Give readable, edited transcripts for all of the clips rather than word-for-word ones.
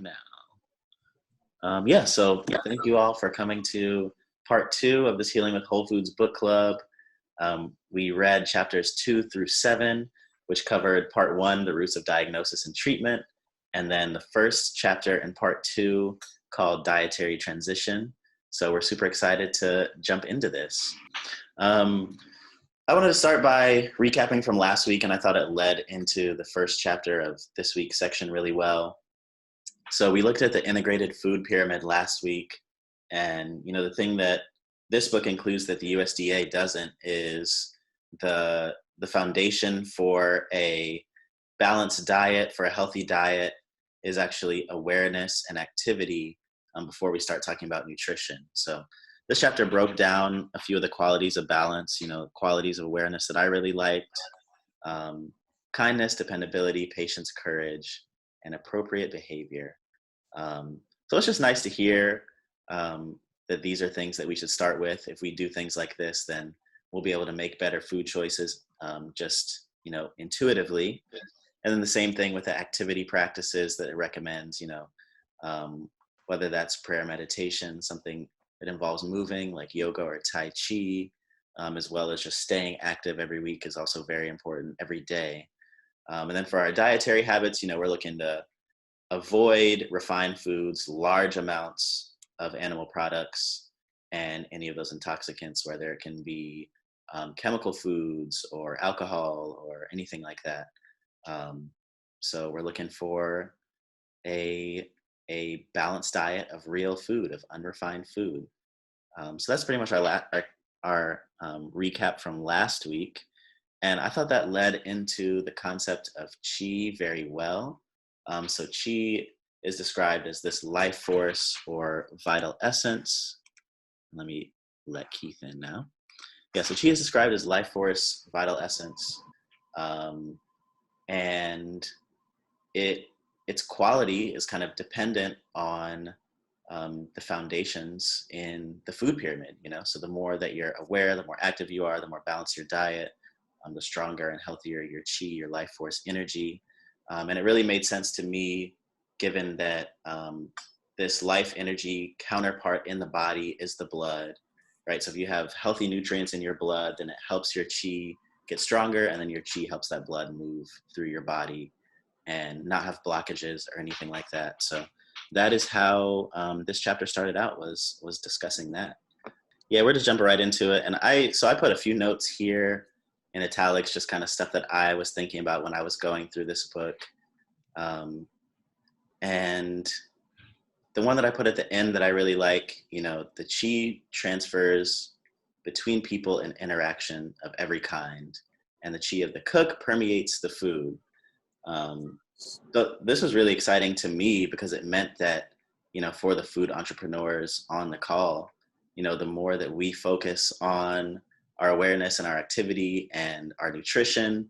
now. Thank you all for coming to part 2 of this Healing with Whole Foods book club. We read chapters 2 through 7, which covered part 1, the roots of diagnosis and treatment, and then the first chapter in part 2 called dietary transition. So we're super excited to jump into this. I wanted to start by recapping from last week, and I thought it led into the first chapter of this week's section really well. So we looked at the integrated food pyramid last week, and the thing that this book includes that the USDA doesn't is the foundation for a balanced diet, for a healthy diet, is actually awareness and activity before we start talking about nutrition. So this chapter broke down a few of the qualities of balance, qualities of awareness that I really liked: kindness, dependability, patience, courage, and appropriate behavior. So it's just nice to hear that these are things that we should start with. If we do things like this, then we'll be able to make better food choices just intuitively. And then the same thing with the activity practices that it recommends, whether that's prayer, meditation, something that involves moving like yoga or Tai Chi, as well as just staying active every week is also very important every day. And then for our dietary habits, we're looking to avoid refined foods, large amounts of animal products, and any of those intoxicants where there can be chemical foods or alcohol or anything like that. So we're looking for a balanced diet of real food, of unrefined food. So that's pretty much our recap from last week. And I thought that led into the concept of qi very well. So qi is described as this life force or vital essence. Let me let Keith in now. Yeah, so qi is described as life force, vital essence. And its quality is kind of dependent on the foundations in the food pyramid, So the more that you're aware, the more active you are, the more balanced your diet, the stronger and healthier your qi, your life force energy. And it really made sense to me, given that this life energy counterpart in the body is the blood, right? So if you have healthy nutrients in your blood, then it helps your qi get stronger, and then your qi helps that blood move through your body and not have blockages or anything like that. So that is how this chapter started out, was discussing that. Yeah, we're just jumping right into it. And I put a few notes here in italics, just kind of stuff that I was thinking about when I was going through this book. And the one that I put at the end that I really like, the qi transfers between people in interaction of every kind, and the qi of the cook permeates the food. So this was really exciting to me because it meant that, for the food entrepreneurs on the call, the more that we focus on our awareness and our activity and our nutrition,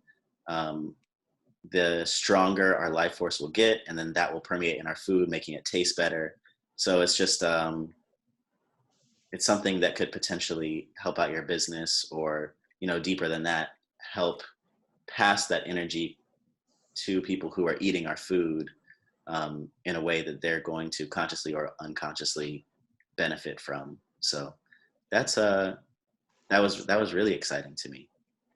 the stronger our life force will get, and then that will permeate in our food, making it taste better. So it's just, it's something that could potentially help out your business, or, deeper than that, help pass that energy to people who are eating our food in a way that they're going to consciously or unconsciously benefit from. So that was really exciting to me,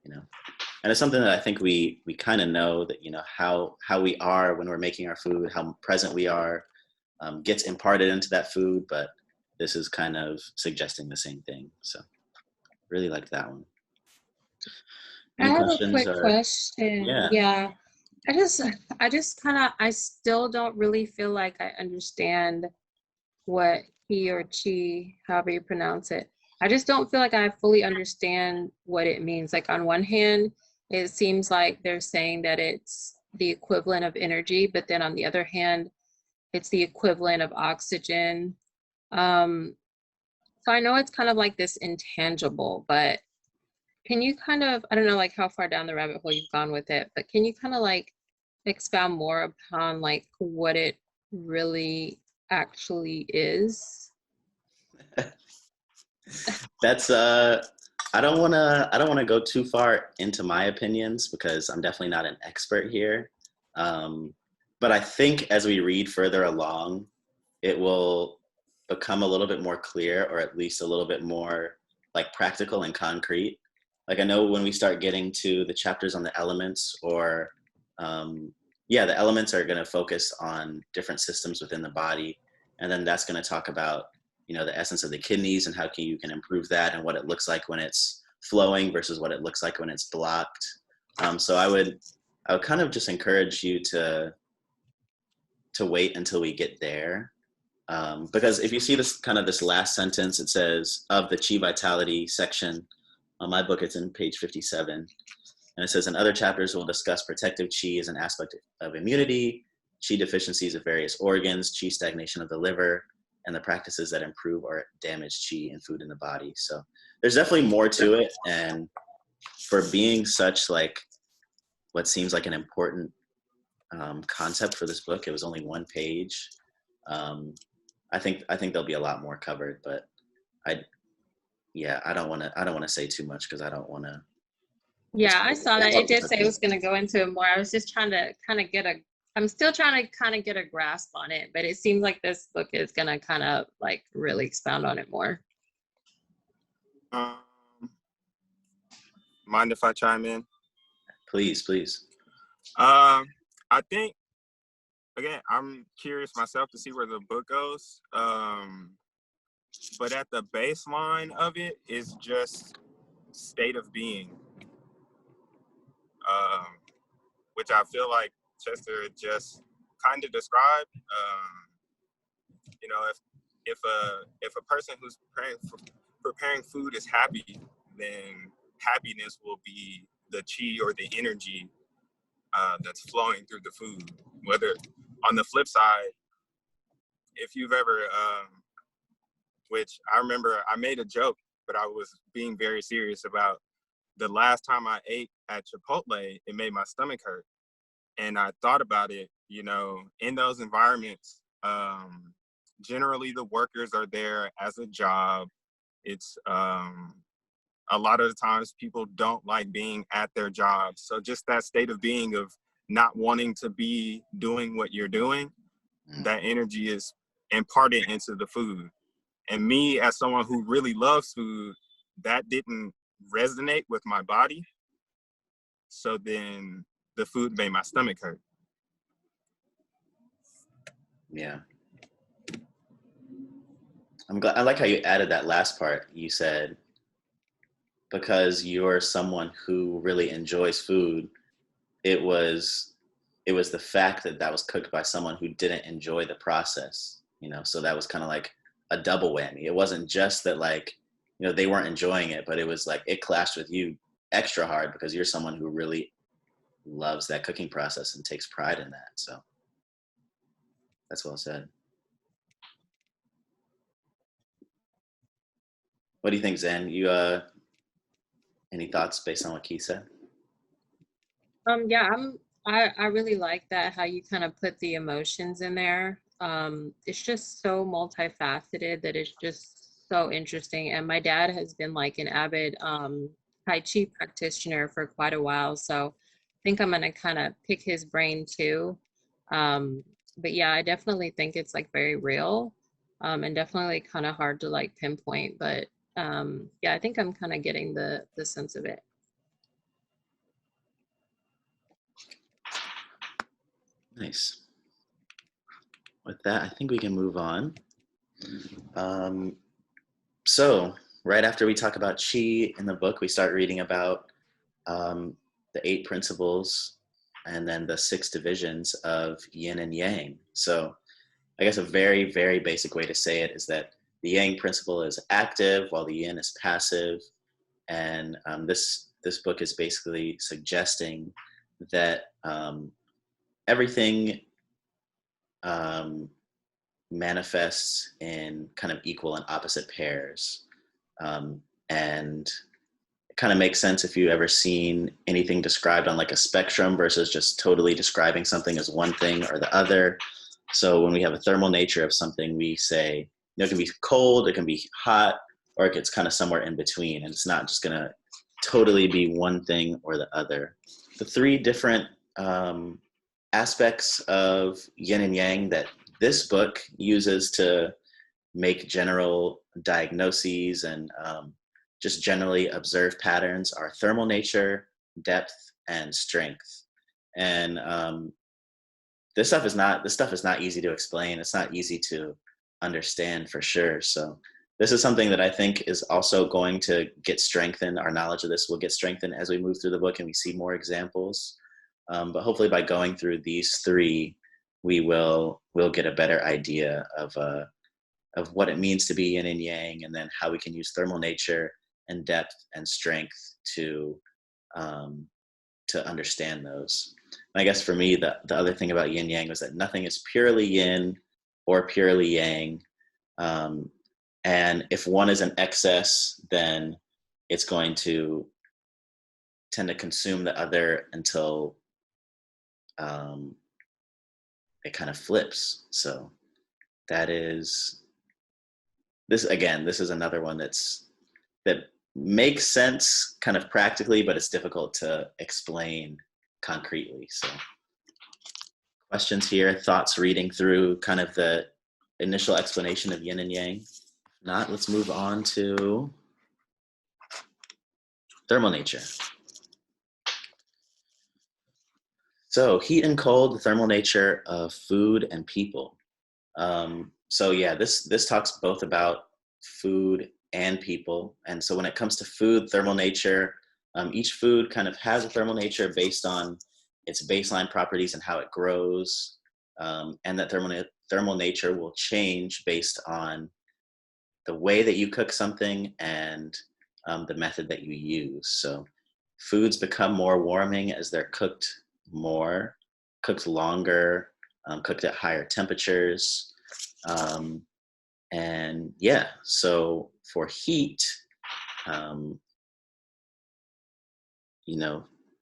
and it's something that I think we kind of know that, how we are when we're making our food, how present we are, gets imparted into that food, but this is kind of suggesting the same thing. So really liked that one. I have a quick question. Yeah. I still don't really feel like I understand what he or chi, however you pronounce it. I just don't feel like I fully understand what it means. Like, on one hand, it seems like they're saying that it's the equivalent of energy, but then on the other hand, it's the equivalent of oxygen. So I know it's kind of like this intangible, but can you kind of, I don't know, like how far down the rabbit hole you've gone with it, but can you kind of like expound more upon like what it really actually is? That's I don't want to go too far into my opinions, because I'm definitely not an expert here. But but I think as we read further along, it will become a little bit more clear, or at least a little bit more like practical and concrete. Like I know when we start getting to the chapters on the elements, or yeah, the elements are going to focus on different systems within the body, and then that's going to talk about, you know, the essence of the kidneys and how you can improve that, and what it looks like when it's flowing versus what it looks like when it's blocked. So I would kind of just encourage you to wait until we get there. Because if you see this kind of this last sentence, it says of the chi vitality section on my book, it's in page 57. And it says, in other chapters, we'll discuss protective chi as an aspect of immunity, chi deficiencies of various organs, chi stagnation of the liver, and the practices that improve or damage chi and food in the body. So there's definitely more to it. And for being such like what seems like an important concept for this book, it was only one page. I think there'll be a lot more covered, but I don't want to say too much because I don't want to. Yeah, I saw that. It did say it was going to go into it more. I was just trying to kind of I'm still trying to kind of get a grasp on it, but it seems like this book is going to kind of like really expound on it more. Mind if I chime in? Please. I think, again, I'm curious myself to see where the book goes. But at the baseline of it is just state of being, which I feel like Chester just kind of described. You know, if a person who's preparing food is happy, then happiness will be the chi or the energy that's flowing through the food. Whether on the flip side, if you've ever, which I remember I made a joke, but I was being very serious about the last time I ate at Chipotle, it made my stomach hurt. And I thought about it, you know, in those environments, generally the workers are there as a job. It's a lot of the times people don't like being at their jobs. So just that state of being of not wanting to be doing what you're doing, that energy is imparted into the food. And me, as someone who really loves food, that didn't resonate with my body. So then the food made my stomach hurt. Yeah. I'm glad. I like how you added that last part. You said, because you're someone who really enjoys food, it was the fact that was cooked by someone who didn't enjoy the process, you know? So that was kind of like a double whammy. It wasn't just that, like, you know, they weren't enjoying it, but it was like it clashed with you extra hard because you're someone who really loves that cooking process and takes pride in that. So that's well said. What do you think, Zen? You any thoughts based on what Keith said? Yeah, I really like that, how you kind of put the emotions in there. It's just so multifaceted that it's just so interesting. And my dad has been like an avid Tai Chi practitioner for quite a while. So I think I'm gonna kind of pick his brain too. But yeah, I definitely think it's like very real, and definitely kind of hard to like pinpoint. But yeah, I think I'm kind of getting the sense of it. Nice. With that, I think we can move on. So right after we talk about chi in the book, we start reading about the 8 principles and then the 6 divisions of yin and yang. So I guess a very, very basic way to say it is that the yang principle is active while the yin is passive. And this book is basically suggesting that everything manifests in kind of equal and opposite pairs. And it kind of makes sense if you've ever seen anything described on like a spectrum versus just totally describing something as one thing or the other. So when we have a thermal nature of something, we say, you know, it can be cold, it can be hot, or it's kind of somewhere in between. And it's not just going to totally be one thing or the other. The 3 different aspects of yin and yang that this book uses to make general diagnoses and just generally observe patterns are thermal nature, depth, and strength. And this stuff is not easy to explain. It's not easy to understand for sure. So this is something that I think is also going to get strengthened. Our knowledge of this will get strengthened as we move through the book and we see more examples. But hopefully by going through these three, we'll get a better idea of what it means to be yin and yang, and then how we can use thermal nature and depth and strength to understand those. And I guess for me, the other thing about yin yang was that nothing is purely yin or purely yang. And if one is in excess, then it's going to tend to consume the other until it kind of flips. So that is this again. This is another one that makes sense kind of practically, but it's difficult to explain concretely. So questions here, thoughts reading through kind of the initial explanation of yin and yang? If not, let's move on to thermal nature. So heat and cold, the thermal nature of food and people. So yeah, this talks both about food and people. And so when it comes to food, thermal nature, each food kind of has a thermal nature based on its baseline properties and how it grows. And that thermal nature will change based on the way that you cook something and the method that you use. So foods become more warming as they're cooked more, cooked longer, cooked at higher temperatures. And yeah, so for heat,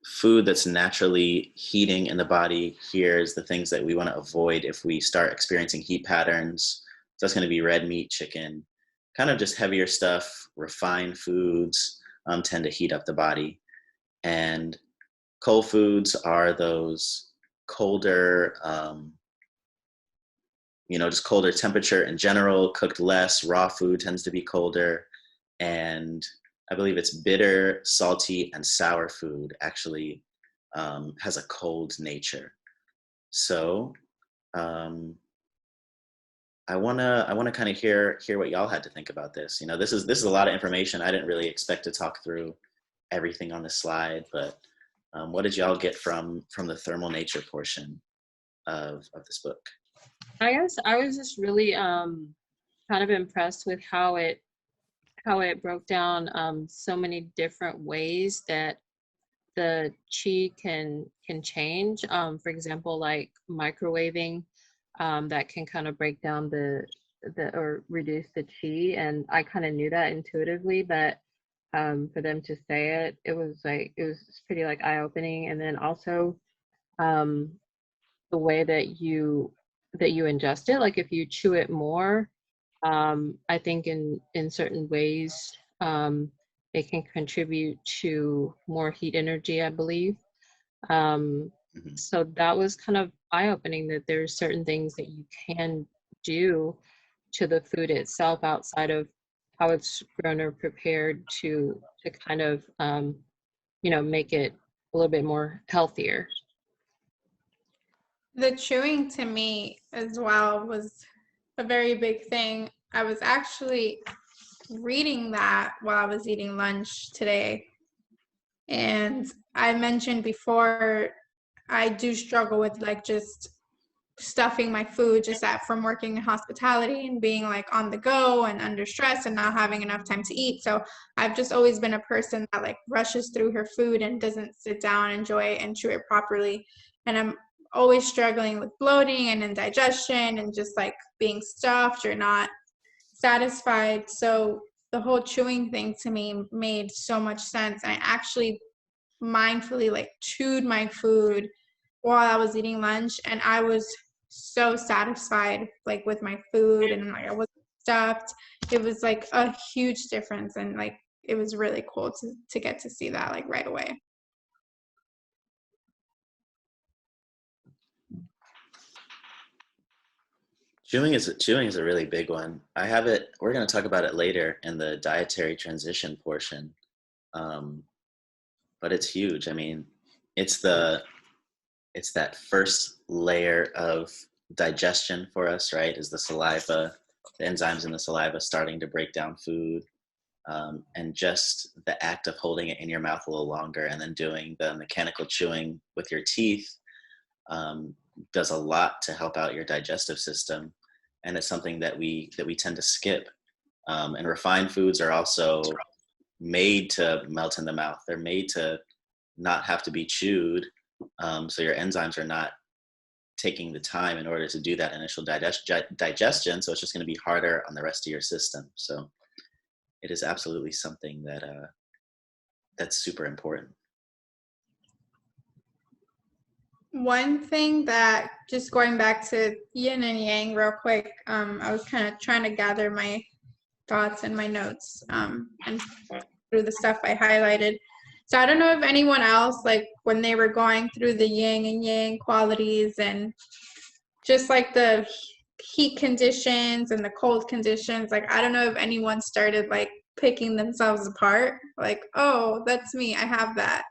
food that's naturally heating in the body, here's the things that we want to avoid if we start experiencing heat patterns. So that's going to be red meat, chicken, kind of just heavier stuff. Refined foods tend to heat up the body. And cold foods are those colder, just colder temperature in general, cooked less. Raw food tends to be colder. And I believe it's bitter, salty, and sour food actually has a cold nature. So I wanna kind of hear what y'all had to think about this. This is a lot of information. I didn't really expect to talk through everything on this slide, but what did y'all get from the thermal nature portion of this book? I guess I was just really kind of impressed with how it broke down so many different ways that the chi can change. For example, like microwaving, that can kind of break down the or reduce the chi, and I kind of knew that intuitively, but for them to say it, it was pretty like eye-opening. And then also the way that you ingest it, like if you chew it more, I think in certain ways it can contribute to more heat energy, I believe. So that was kind of eye-opening, that there's certain things that you can do to the food itself outside of how it's grown or prepared to kind of make it a little bit more healthier. The chewing to me as well was a very big thing. I was actually reading that while I was eating lunch today. And I mentioned before, I do struggle with like just stuffing my food just from working in hospitality and being like on the go and under stress and not having enough time to eat. So I've just always been a person that like rushes through her food and doesn't sit down, enjoy it, and chew it properly. And I'm always struggling with bloating and indigestion and just like being stuffed or not satisfied. So the whole chewing thing to me made so much sense. And I actually mindfully like chewed my food while I was eating lunch, and I was so satisfied like with my food, and like I wasn't stuffed. It was like a huge difference, and like it was really cool to get to see that like right away. Chewing is a really big one. I have it. We're going to talk about it later in the dietary transition portion, um, but it's huge. I mean, it's that first layer of digestion for us, right? Is the saliva, the enzymes in the saliva starting to break down food, and just the act of holding it in your mouth a little longer, and then doing the mechanical chewing with your teeth, does a lot to help out your digestive system, and it's something that we tend to skip. And refined foods are also made to melt in the mouth. They're made to not have to be chewed, so your enzymes are not taking the time in order to do that initial digestion. So it's just going to be harder on the rest of your system. So it is absolutely something that that's super important. One thing that, just going back to yin and yang real quick, I was kind of trying to gather my thoughts and my notes, and through the stuff I highlighted. So I don't know if anyone else, like when they were going through the yin and yang qualities and just like the heat conditions and the cold conditions, like I don't know if anyone started like picking themselves apart, like, oh, that's me, I have that.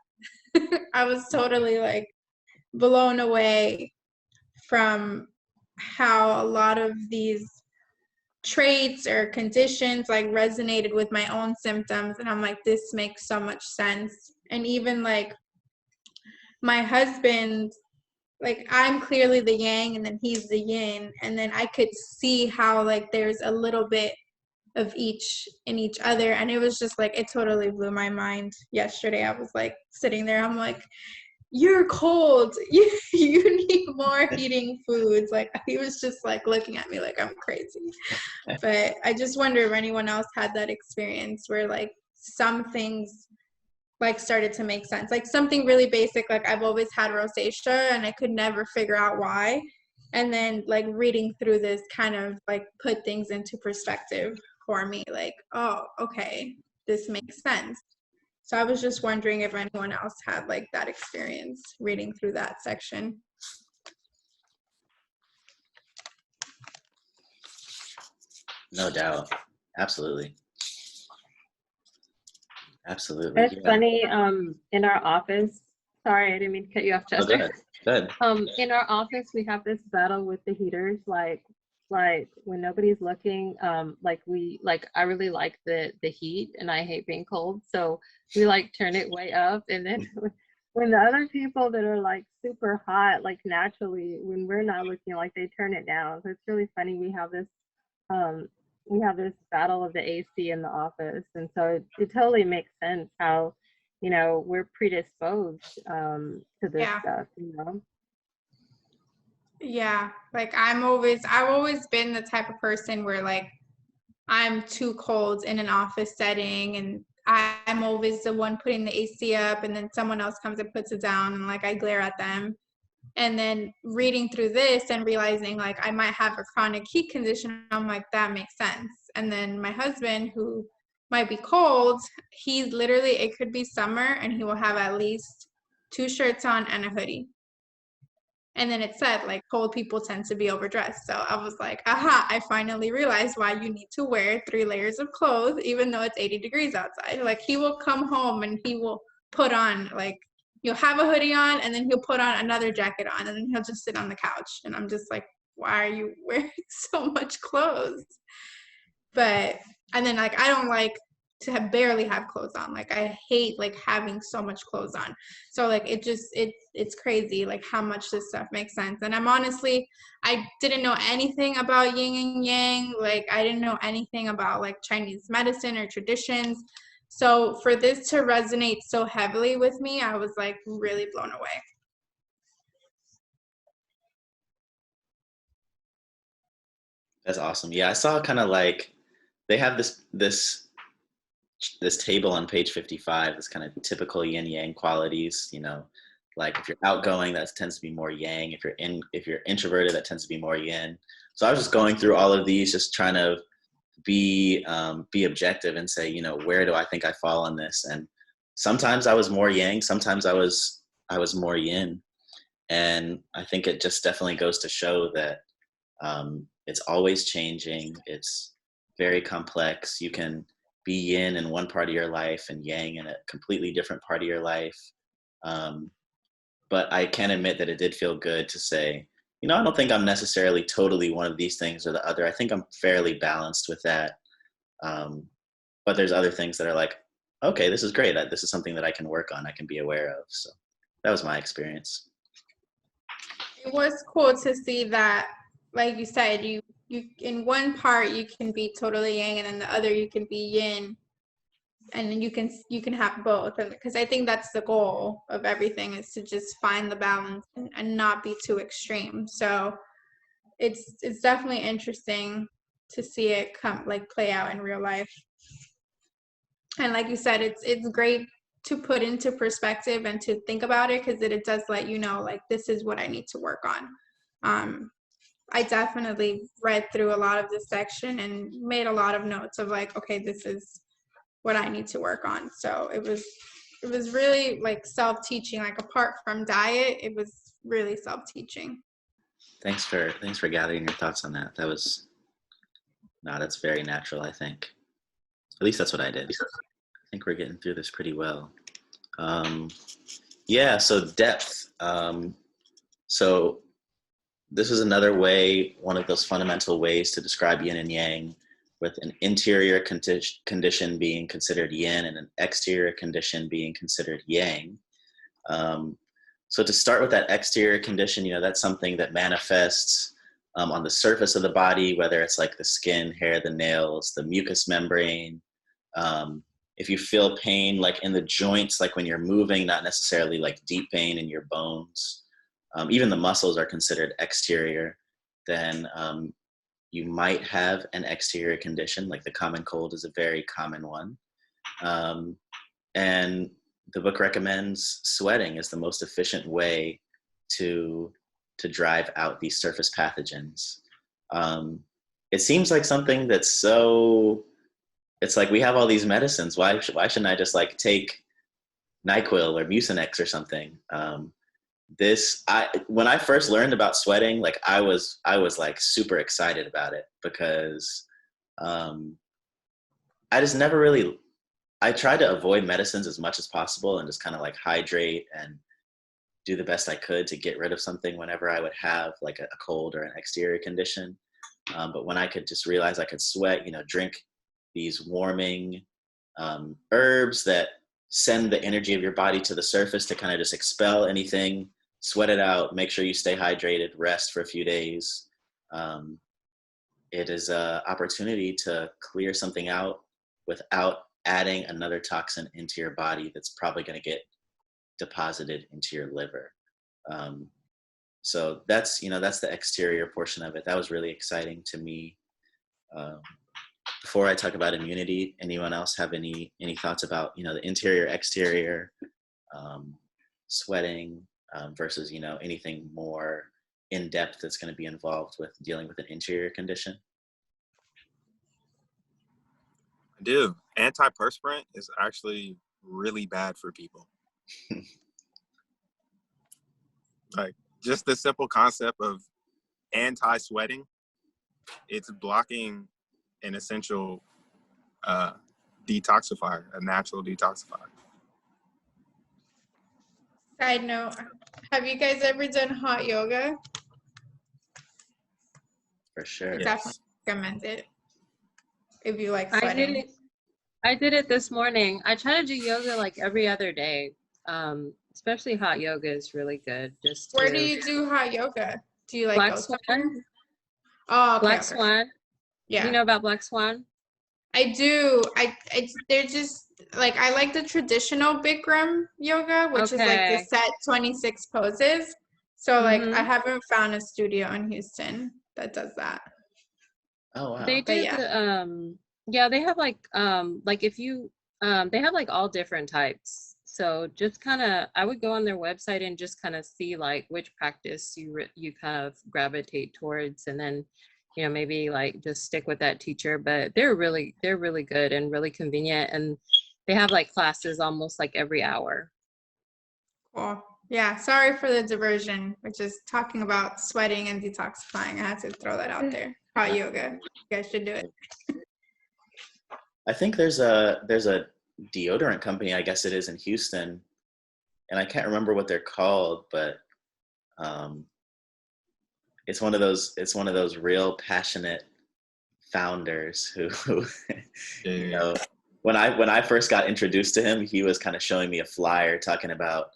I was totally like blown away from how a lot of these traits or conditions like resonated with my own symptoms, and I'm like, this makes so much sense. And even like my husband, like I'm clearly the yang and then he's the yin, and then I could see how like there's a little bit of each in each other, and it was just like, it totally blew my mind yesterday. I was like sitting there, I'm like, you're cold, you need more heating foods. Like he was just like looking at me like I'm crazy. But I just wonder if anyone else had that experience where like some things like started to make sense, like something really basic, like I've always had rosacea and I could never figure out why, and then like reading through this kind of like put things into perspective for me, like, oh, okay, this makes sense. So I was just wondering if anyone else had like that experience reading through that section. No doubt. Absolutely. Absolutely. It's funny, in our office, sorry, I didn't mean to cut you off, Oh, Chester. go ahead. In our office, we have this battle with the heaters, like when nobody's looking, I really like the heat and I hate being cold. So we like turn it way up, and then when the other people that are like super hot, like naturally, when we're not looking, like they turn it down. So it's really funny. We have this battle of the AC in the office. And so it totally makes sense how, we're predisposed to this stuff, Yeah, like I've always been the type of person where like I'm too cold in an office setting, and I'm always the one putting the AC up, and then someone else comes and puts it down, and like I glare at them. And then reading through this and realizing like I might have a chronic heat condition, I'm like, that makes sense. And then my husband, who might be cold, he's literally, it could be summer and he will have at least 2 shirts on and a hoodie. And then it said like cold people tend to be overdressed. So I was like, aha, I finally realized why you need to wear 3 layers of clothes, even though it's 80 degrees outside. Like he will come home and he will put on, like, you'll have a hoodie on and then he'll put on another jacket on, and then he'll just sit on the couch. And I'm just like, why are you wearing so much clothes? But, and then like, I don't like to barely have clothes on. Like I hate like having so much clothes on. So like it's crazy like how much this stuff makes sense. And I didn't know anything about yin and yang. Like I didn't know anything about like Chinese medicine or traditions. So for this to resonate so heavily with me, I was like really blown away. That's awesome. Yeah, I saw kind of like they have this table on page 55, this kind of typical yin yang qualities, like if you're outgoing, that tends to be more yang. If you're introverted, that tends to be more yin. So I was just going through all of these, just trying to be objective and say, where do I think I fall on this? And sometimes I was more yang, sometimes I was more yin. And I think it just definitely goes to show that It's always changing. It's very complex. You can be yin in one part of your life and yang in a completely different part of your life. But I can admit that it did feel good to say, I don't think I'm necessarily totally one of these things or the other. I think I'm fairly balanced with that. But there's other things that are like, okay, this is great. This is something that I can work on, I can be aware of. So that was my experience. It was cool to see that, like you said, you in one part you can be totally yang, and then the other you can be yin, and then you can have both. And because I think that's the goal of everything, is to just find the balance and not be too extreme. So it's definitely interesting to see it play out in real life. And like you said, it's great to put into perspective and to think about it, because it does let you know, like, this is what I need to work on. I definitely read through a lot of this section and made a lot of notes of like, okay, this is what I need to work on. So it was really like self-teaching, like apart from diet, it was really self-teaching. Thanks for gathering your thoughts on that. That's very natural, I think. At least that's what I did. I think we're getting through this pretty well. So depth. So this is another way, one of those fundamental ways to describe yin and yang, with an interior condition being considered yin and an exterior condition being considered yang. So to start with that exterior condition, that's something that manifests on the surface of the body, whether it's like the skin, hair, the nails, the mucous membrane. If you feel pain like in the joints, like when you're moving, not necessarily like deep pain in your bones, even the muscles are considered exterior, then you might have an exterior condition, like the common cold is a very common one. And the book recommends sweating is the most efficient way to drive out these surface pathogens. It seems like something that's it's like we have all these medicines. Why shouldn't I just like take NyQuil or Mucinex or something? When I first learned about sweating, like I was like super excited about it, because I just never really, I tried to avoid medicines as much as possible and just kind of like hydrate and do the best I could to get rid of something whenever I would have like a cold or an exterior condition. But when I could just realize I could sweat, drink these warming herbs that send the energy of your body to the surface to kind of just expel anything, sweat it out, make sure you stay hydrated, rest for a few days. It is an opportunity to clear something out without adding another toxin into your body that's probably going to get deposited into your liver. So that's the exterior portion of it. That was really exciting to me. Before I talk about immunity, anyone else have any thoughts about the interior, exterior, sweating versus anything more in depth that's going to be involved with dealing with an interior condition? I do. Antiperspirant is actually really bad for people. Like, just the simple concept of anti-sweating, it's blocking an essential detoxifier, a natural detoxifier. Side note, have you guys ever done hot yoga? For sure. I definitely recommend it if you like sweating. I did it this morning. I try to do yoga like every other day. Especially hot yoga is really good. Where do you do hot yoga? Do you like Black go Swan? Oh, okay, Black Swan. Yeah. Do you know about Black Swan? I do. They're just like, I like the traditional Bikram yoga, which is like the set 26 poses. So like I haven't found a studio in Houston that does that. Oh wow. They do they have like if you they have like all different types. So just kind of, I would go on their website and just kind of see like which practice you kind of gravitate towards, and then maybe like just stick with that teacher. But they're really good and really convenient, and they have like classes almost like every hour. Cool. Yeah, sorry for the diversion, which is talking about sweating and detoxifying. I had to throw that out there. hot yoga. You guys should do it. I think there's a deodorant company, I guess it is in Houston, and I can't remember what they're called, but it's one of those real passionate founders who you know, when I first got introduced to him, he was kind of showing me a flyer talking about,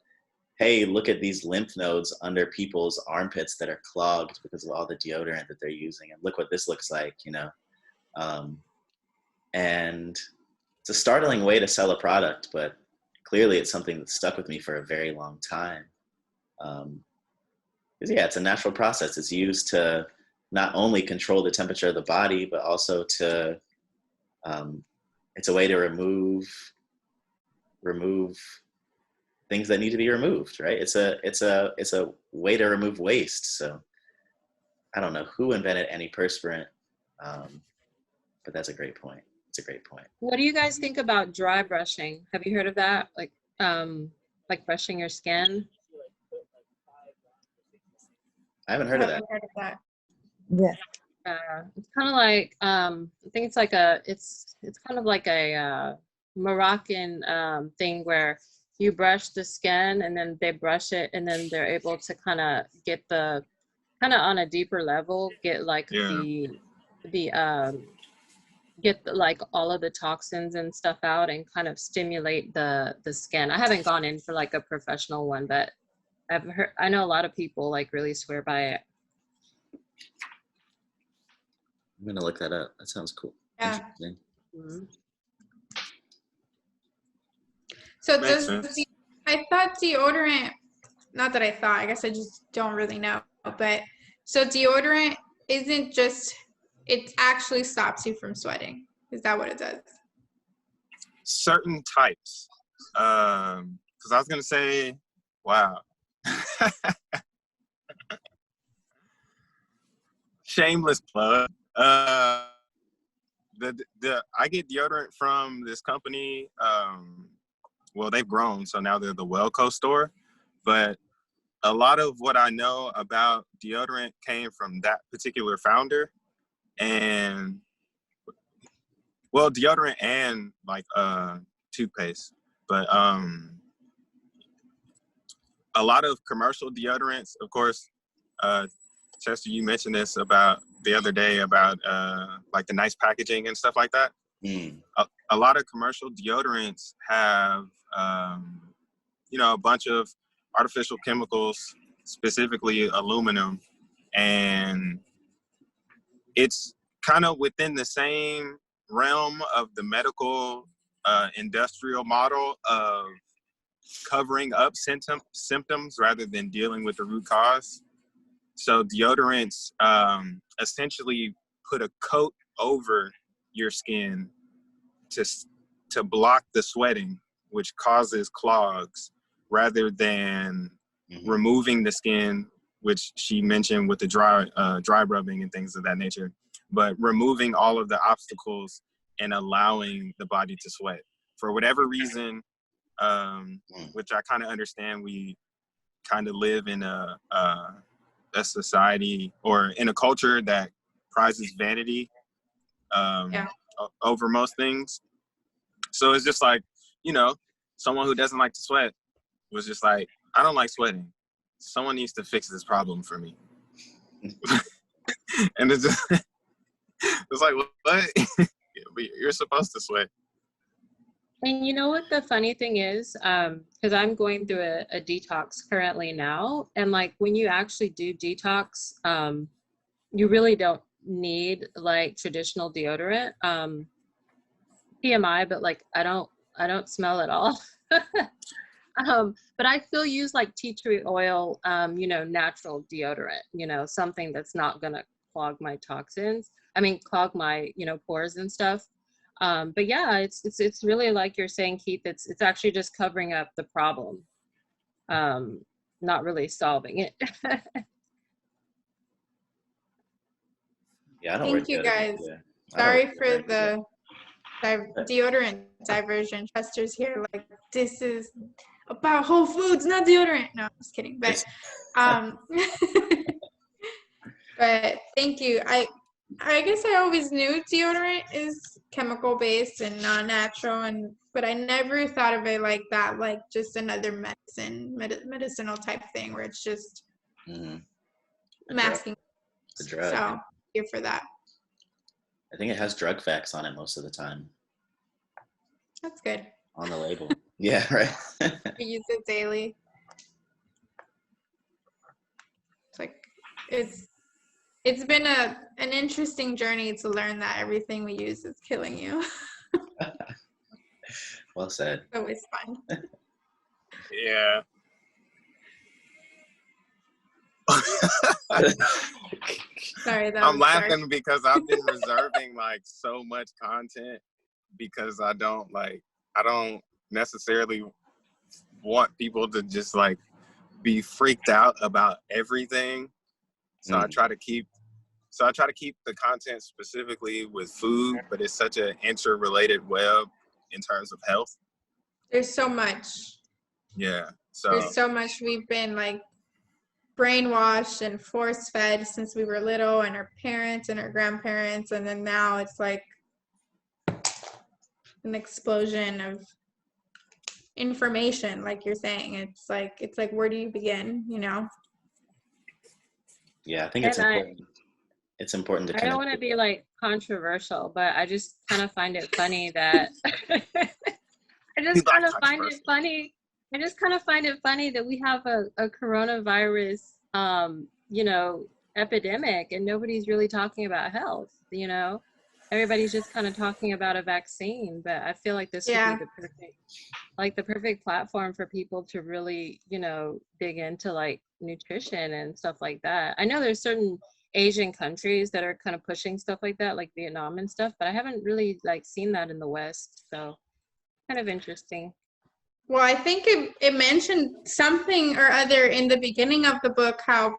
hey, look at these lymph nodes under people's armpits that are clogged because of all the deodorant that they're using, and look what this looks like, you know. And it's a startling way to sell a product, but clearly it's something that stuck with me for a very long time. Because yeah, it's a natural process. It's used to not only control the temperature of the body, but also to, it's a way to remove things that need to be removed, right? It's a way to remove waste. So I don't know who invented antiperspirant, but that's a great point. It's a great point. What do you guys think about dry brushing? Have you heard of that? Like brushing your skin? I haven't heard of that. Yeah. It's kind of like I think it's like it's kind of like a Moroccan thing where you brush the skin and then they brush it and then they're able to kind of get the on a deeper level get like get like all of the toxins and stuff out and kind of stimulate the skin. I haven't gone in for like a professional one, but I know a lot of people like really swear by it. I'm gonna look that up. That sounds cool. Yeah. Interesting. Mm-hmm. So I thought deodorant, not that I thought, I guess I just don't really know, but so deodorant isn't just, it actually stops you from sweating. Is that what it does? Certain types. Because I was going to say, wow. Shameless plug. I get deodorant from this company. Well, they've grown, so now they're the Wellco store. But a lot of what I know about deodorant came from that particular founder. And, well, deodorant and, like, toothpaste. But a lot of commercial deodorants, of course, Chester, you mentioned this about the other day about, like, the nice packaging and stuff like that. Mm. A lot of commercial deodorants have, you know, a bunch of artificial chemicals, specifically aluminum, and it's kind of within the same realm of the medical industrial model of covering up symptoms rather than dealing with the root cause. So deodorants essentially put a coat over your skin to block the sweating, which causes clogs, rather than removing the skin, which she mentioned with the dry rubbing and things of that nature, but removing all of the obstacles and allowing the body to sweat. For whatever reason, which I kind of understand, we kind of live in a society or in a culture that prizes vanity over most things. So it's just like, you know, someone who doesn't like to sweat was just like, I don't like sweating. Someone needs to fix this problem for me. And it's just, it's like, what? You're supposed to sweat. And you know what the funny thing is, because I'm going through a detox currently now, and like when you actually do detox, you really don't need like traditional deodorant. TMI, but like I don't smell at all. But I still use like tea tree oil, you know, natural deodorant, you know, something that's not gonna clog my toxins. I mean, clog my, you know, pores and stuff. But yeah, it's really like you're saying, Keith, it's actually just covering up the problem, not really solving it. Yeah, I don't Thank you guys. Yeah. Sorry for the deodorant diversion. Chester's here like, this is about Whole Foods, not deodorant. No, I'm just kidding. But but thank you. I guess I always knew deodorant is chemical based and not natural, but I never thought of it like that, like just another medicinal type thing where it's just Mm-hmm. masking. The drug. So here for that. I think it has drug facts on it most of the time. That's good. On the label. Yeah, right. We use it daily. It's like it's been an interesting journey to learn that everything we use is killing you. Well said. It's always fun. Yeah. Sorry, I'm laughing because I've been reserving like so much content because I don't necessarily want people to just like be freaked out about everything. So I try to keep the content specifically with food, but it's such an interrelated web in terms of health. There's so much. Yeah. So there's so much we've been like brainwashed and force fed since we were little, and our parents and our grandparents, and then now it's like an explosion of information, like you're saying. It's like where do you begin, you know? Yeah, I think it's important. It's important to connect. I don't want to be like controversial, but I just kind of find it funny that I just kind of find it funny that we have a coronavirus, you know, epidemic, and nobody's really talking about health. You know, everybody's just kind of talking about a vaccine. But I feel like this would be the perfect platform for people to really, you know, dig into like nutrition and stuff like that. I know there's certain Asian countries that are kind of pushing stuff like that, like Vietnam and stuff, but I haven't really like seen that in the West. So kind of interesting. Well, I think it mentioned something or other in the beginning of the book, how,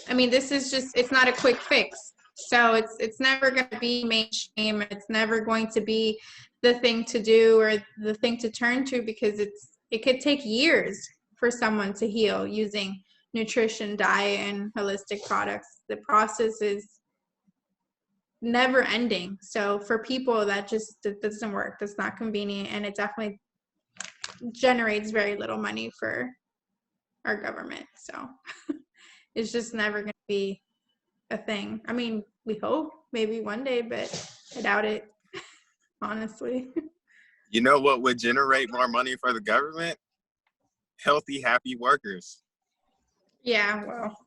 I mean, this is just, it's not a quick fix. So it's never going to be mainstream. It's never going to be the thing to do or the thing to turn to, because it could take years for someone to heal using nutrition, diet, and holistic products. The process is never ending. So for people that doesn't work, that's not convenient, and it definitely generates very little money for our government. So it's just never going to be a thing. I mean, we hope maybe one day, but I doubt it, honestly. You know what would generate more money for the government? Healthy, happy workers. Yeah, well.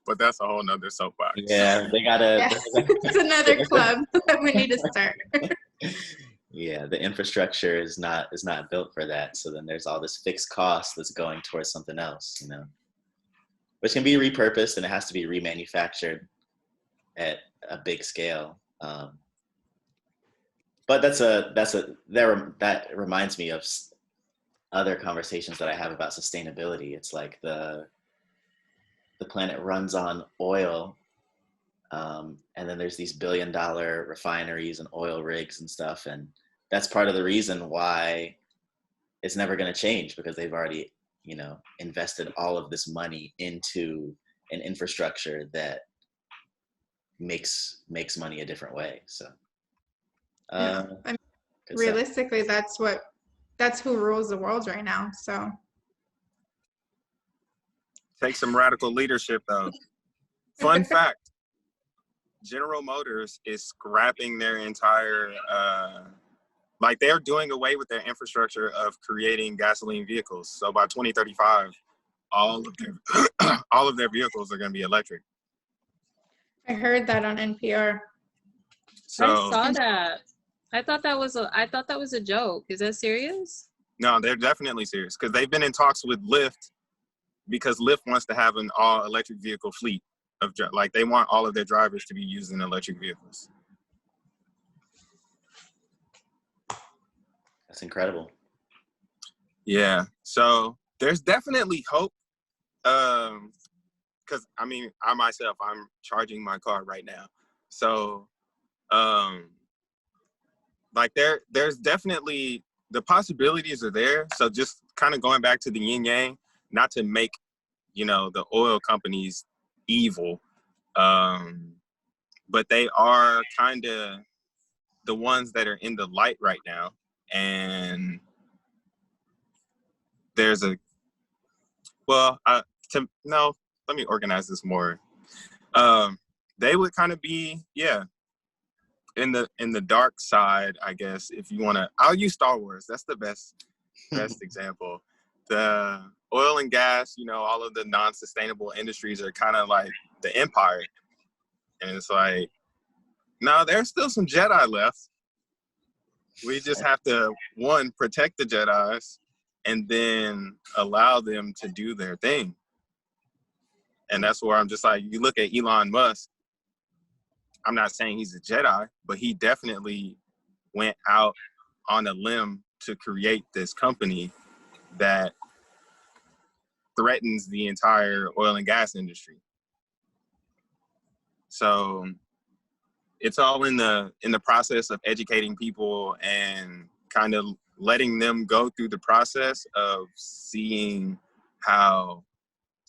But that's a whole nother soapbox. Yeah, they gotta. Yeah. It's another club that we need to start. Yeah, the infrastructure is not built for that. So then there's all this fixed cost that's going towards something else, you know, which can be repurposed, and it has to be remanufactured at a big scale. But that reminds me of other conversations that I have about sustainability. It's like the planet runs on oil, and then there's these billion-dollar refineries and oil rigs and stuff, and that's part of the reason why it's never going to change, because they've already, you know, invested all of this money into an infrastructure that makes money a different way. So I mean, realistically, that's who rules the world right now. So take some radical leadership, though. Fun fact: General Motors is scrapping their entire, like they're doing away with their infrastructure of creating gasoline vehicles. So by 2035, all of their vehicles are going to be electric. I heard that on NPR. So, I saw that. I thought that was a joke. Is that serious? No, they're definitely serious, because they've been in talks with Lyft, because Lyft wants to have an all electric vehicle fleet of, like, they want all of their drivers to be using electric vehicles. That's incredible. Yeah. So there's definitely hope. Because I mean, I'm charging my car right now. So, like there's definitely, the possibilities are there. So just kind of going back to the yin yang, not to make you know, the oil companies evil, but they are kind of the ones that are in the light right now. And there's a, well, no, let me organize this more. They would kind of be, yeah, in the dark side, I guess, if you want to. I'll use Star Wars. That's the best example. The oil and gas, you know, all of the non-sustainable industries are kind of like the Empire. And it's like, no, there's still some Jedi left. We just have to, one, protect the Jedis and then allow them to do their thing. And that's where I'm just like, you look at Elon Musk, I'm not saying he's a Jedi, but he definitely went out on a limb to create this company that threatens the entire oil and gas industry. So it's all in the process of educating people and kind of letting them go through the process of seeing how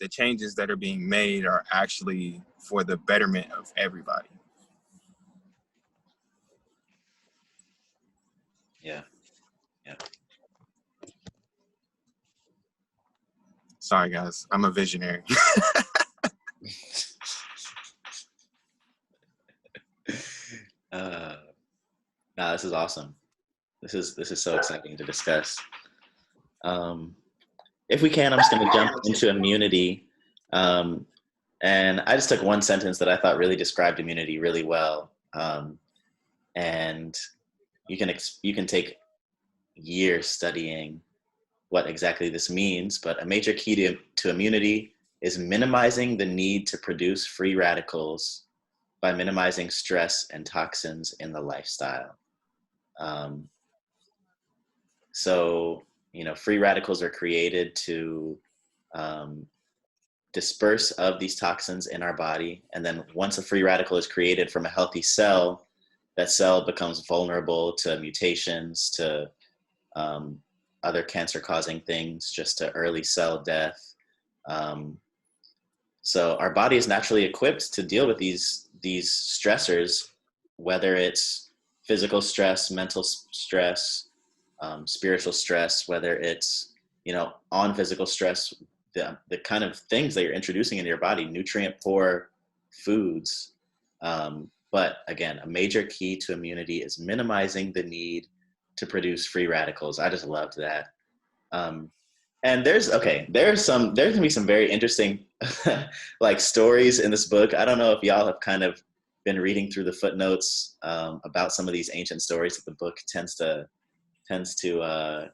the changes that are being made are actually for the betterment of everybody. Yeah. Yeah. Sorry, guys. I'm a visionary. No, this is awesome. This is so exciting to discuss. If we can, I'm just going to jump into immunity. And I just took one sentence that I thought really described immunity really well. And you can take years studying what exactly this means, but a major key to immunity is minimizing the need to produce free radicals by minimizing stress and toxins in the lifestyle. So, you know, free radicals are created to disperse of these toxins in our body. And then once a free radical is created from a healthy cell, that cell becomes vulnerable to mutations, to other cancer-causing things, just to early cell death. So our body is naturally equipped to deal with these stressors, whether it's physical stress, mental stress, spiritual stress, whether it's, you know, on physical stress, the kind of things that you're introducing into your body, nutrient poor foods. But again, a major key to immunity is minimizing the need to produce free radicals. I just loved that. And there's gonna be some very interesting like stories in this book. I don't know if y'all have kind of been reading through the footnotes about some of these ancient stories that the book tends to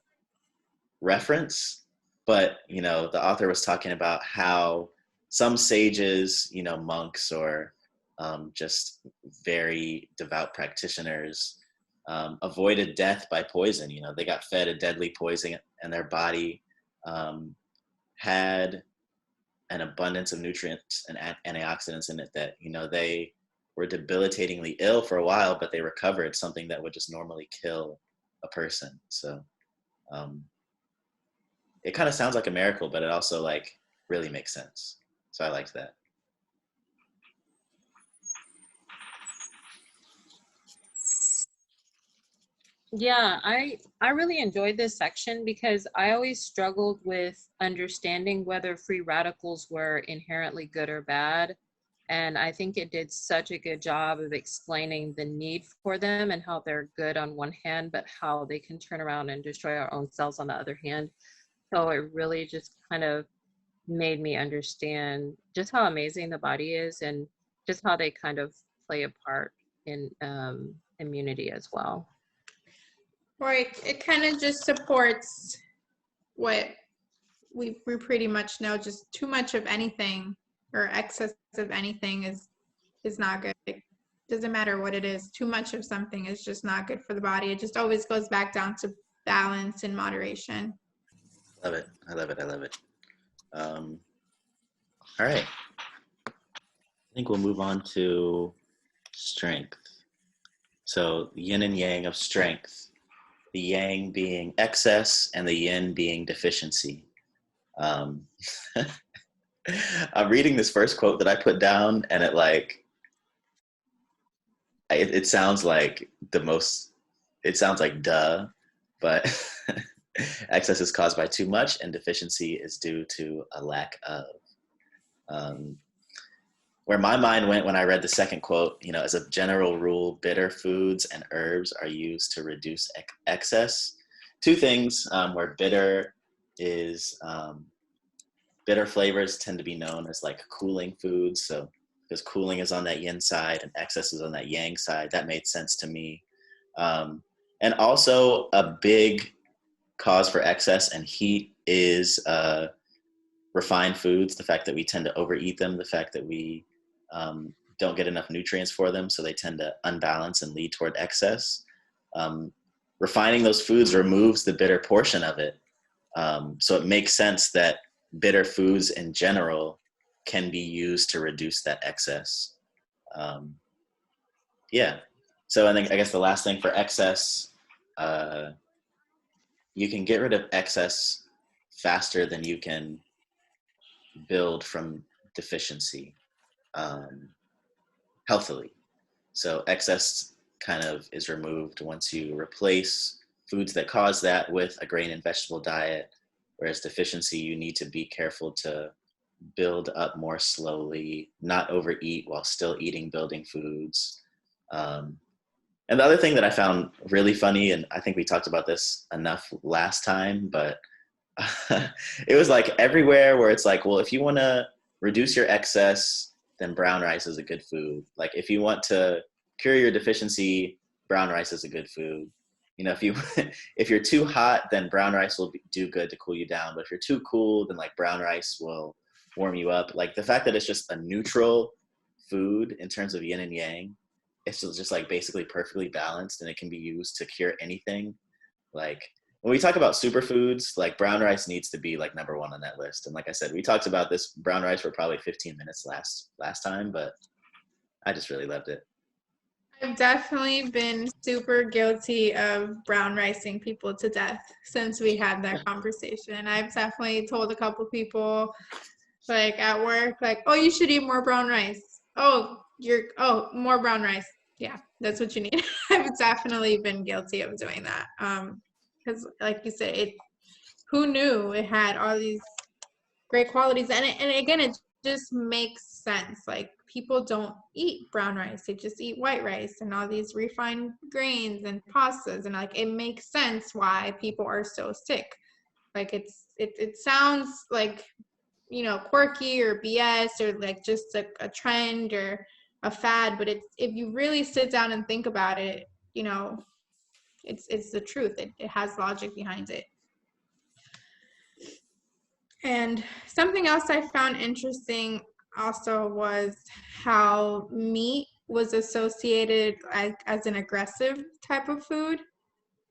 reference. But, you know, the author was talking about how some sages, you know, monks or just very devout practitioners avoided death by poison. You know, they got fed a deadly poison and their body had an abundance of nutrients and antioxidants in it that, you know, they were debilitatingly ill for a while, but they recovered, something that would just normally kill a person. So it kind of sounds like a miracle, but it also like really makes sense. So I liked that. Yeah, I really enjoyed this section because I always struggled with understanding whether free radicals were inherently good or bad. And I think it did such a good job of explaining the need for them and how they're good on one hand, but how they can turn around and destroy our own cells on the other hand. So it really just kind of made me understand just how amazing the body is and just how they kind of play a part in immunity as well. Right. It kind of just supports what we pretty much know. Just too much of anything or excess of anything is not good. It doesn't matter what it is. Too much of something is just not good for the body. It just always goes back down to balance and moderation. Love it. I love it. I love it. All right. I think we'll move on to strength. So yin and yang of strength. The yang being excess and the yin being deficiency. I'm reading this first quote that I put down, and it sounds like it sounds like duh, but excess is caused by too much, and deficiency is due to a lack of. Um, where my mind went when I read the second quote, as a general rule, bitter foods and herbs are used to reduce excess. Two things where bitter flavors tend to be known as like cooling foods. So because cooling is on that yin side and excess is on that yang side, that made sense to me. And also a big cause for excess and heat is refined foods, the fact that we tend to overeat them, the fact that we don't get enough nutrients for them, so they tend to unbalance and lead toward excess. Refining those foods removes the bitter portion of it. So it makes sense that bitter foods in general can be used to reduce that excess. Yeah. So I guess the last thing for excess, you can get rid of excess faster than you can build from deficiency healthily. So excess kind of is removed once you replace foods that cause that with a grain and vegetable diet, whereas deficiency, you need to be careful to build up more slowly, not overeat while still eating building foods. And the other thing that I found really funny, and I think we talked about this enough last time, but it was like everywhere where it's like, well, if you want to reduce your excess, then brown rice is a good food. Like if you want to cure your deficiency, brown rice is a good food. If you're too hot, then brown rice will do good to cool you down. But if you're too cool, then like brown rice will warm you up. Like the fact that it's just a neutral food in terms of yin and yang, it's just like basically perfectly balanced and it can be used to cure anything. Like when we talk about superfoods, like brown rice needs to be like number one on that list. And like I said, we talked about this brown rice for probably 15 minutes last time, but I just really loved it. I've definitely been super guilty of brown ricing people to death since we had that conversation. I've definitely told a couple people like at work, like, oh, you should eat more brown rice. More brown rice. Yeah, that's what you need. I've definitely been guilty of doing that. Because like you said, who knew it had all these great qualities? And again, it just makes sense. Like people don't eat brown rice; they just eat white rice and all these refined grains and pastas. And like it makes sense why people are so sick. Like it sounds like quirky or BS or like just a trend or a fad, but if you really sit down and think about it, it's the truth. It has logic behind it. And something else I found interesting also was how meat was associated as an aggressive type of food,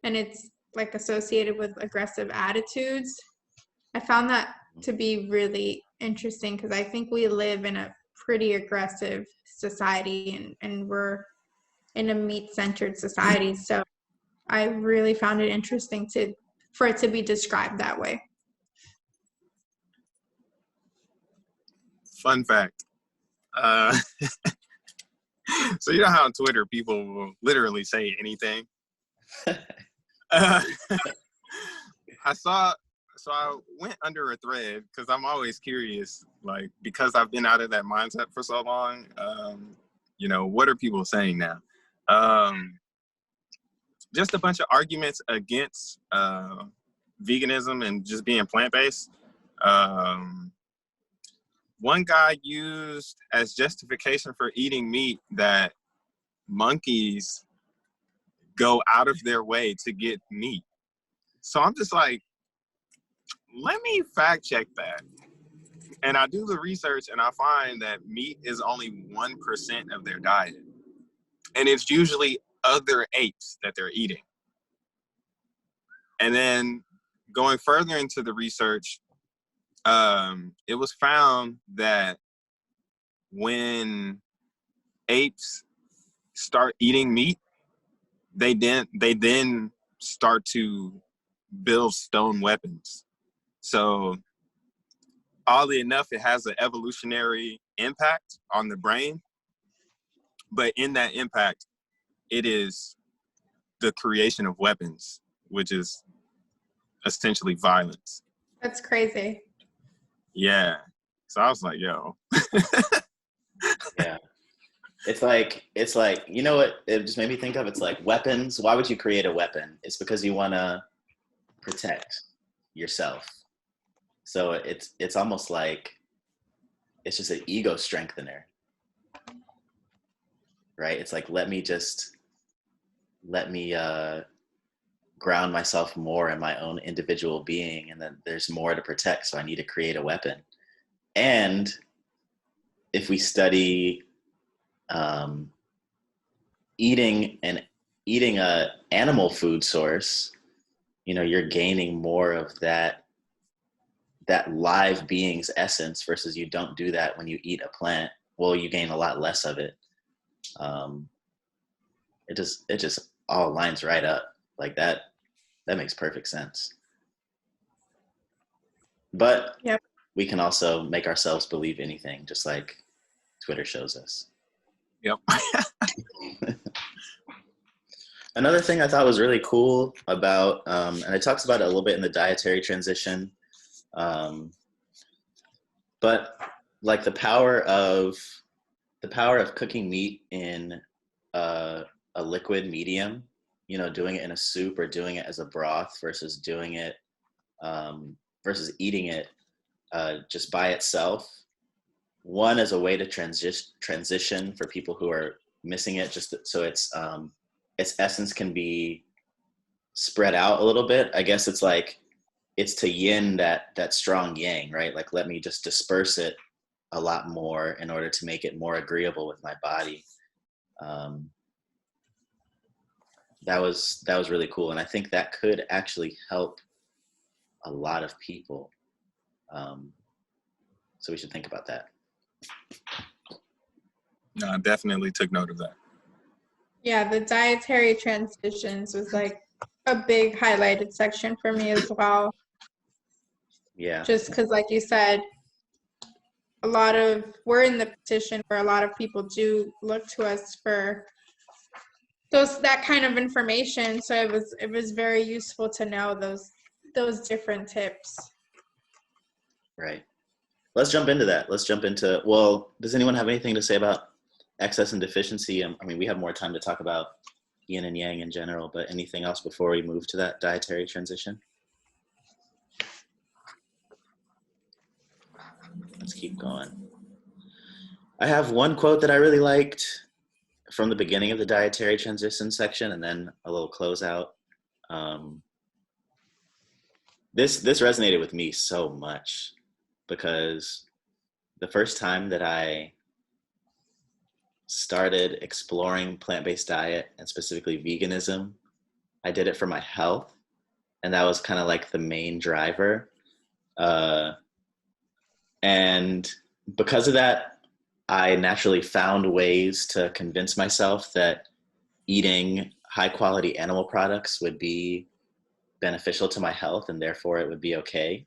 and it's like associated with aggressive attitudes. I found that to be really interesting because I think we live in a pretty aggressive society and we're in a meat-centered society. So I really found it interesting for it to be described that way. Fun fact. So you know how on Twitter people will literally say anything? So I went under a thread because I'm always curious, like, because I've been out of that mindset for so long, what are people saying now? Just a bunch of arguments against veganism and just being plant-based. One guy used as justification for eating meat that monkeys go out of their way to get meat. So I'm just like, let me fact check that. And I do the research and I find that meat is only 1% of their diet. And it's usually other apes that they're eating. And then going further into the research, it was found that when apes start eating meat, they then start to build stone weapons. So oddly enough, it has an evolutionary impact on the brain. But in that impact, it is the creation of weapons, which is essentially violence. That's crazy. Yeah. So I was like, yo. Yeah. It's like, you know what it just made me think of? It's like weapons. Why would you create a weapon? It's because you want to protect yourself. So it's almost like it's just an ego strengthener, right? It's like, let me ground myself more in my own individual being, and then there's more to protect, so I need to create a weapon. And if we study eating a animal food source, you know, you're gaining more of that live being's essence, versus you don't do that when you eat a plant. Well, you gain a lot less of it. It just all lines right up like that. That makes perfect sense. But Yep. we can also make ourselves believe anything, just like Twitter shows us. Yep. Another thing I thought was really cool about, and it talks about it a little bit in the dietary transition, but like the power of cooking meat in a liquid medium, you know, doing it in a soup or doing it as a broth versus doing it versus eating it just by itself. One, as a way to transition for people who are missing it, just so its essence can be spread out a little bit. I guess it's like it's to yin that strong yang, right? Like, let me just disperse it a lot more in order to make it more agreeable with my body. That was really cool, and I think that could actually help a lot of people. So we should think about that. No, I definitely took note of that. Yeah, the dietary transitions was like a big highlighted section for me as well. Yeah. Just because, like you said, we're in the position where a lot of people do look to us for that kind of information. So it was very useful to know those different tips. Right. Let's jump into that. Well, does anyone have anything to say about excess and deficiency? I mean, we have more time to talk about yin and yang in general, but anything else before we move to that dietary transition? Let's keep going. I have one quote that I really liked from the beginning of the dietary transition section, and then a little closeout. This resonated with me so much, because the first time that I started exploring plant-based diet, and specifically veganism, I did it for my health, and that was kind of like the main driver. And because of that, I naturally found ways to convince myself that eating high-quality animal products would be beneficial to my health, and therefore it would be okay.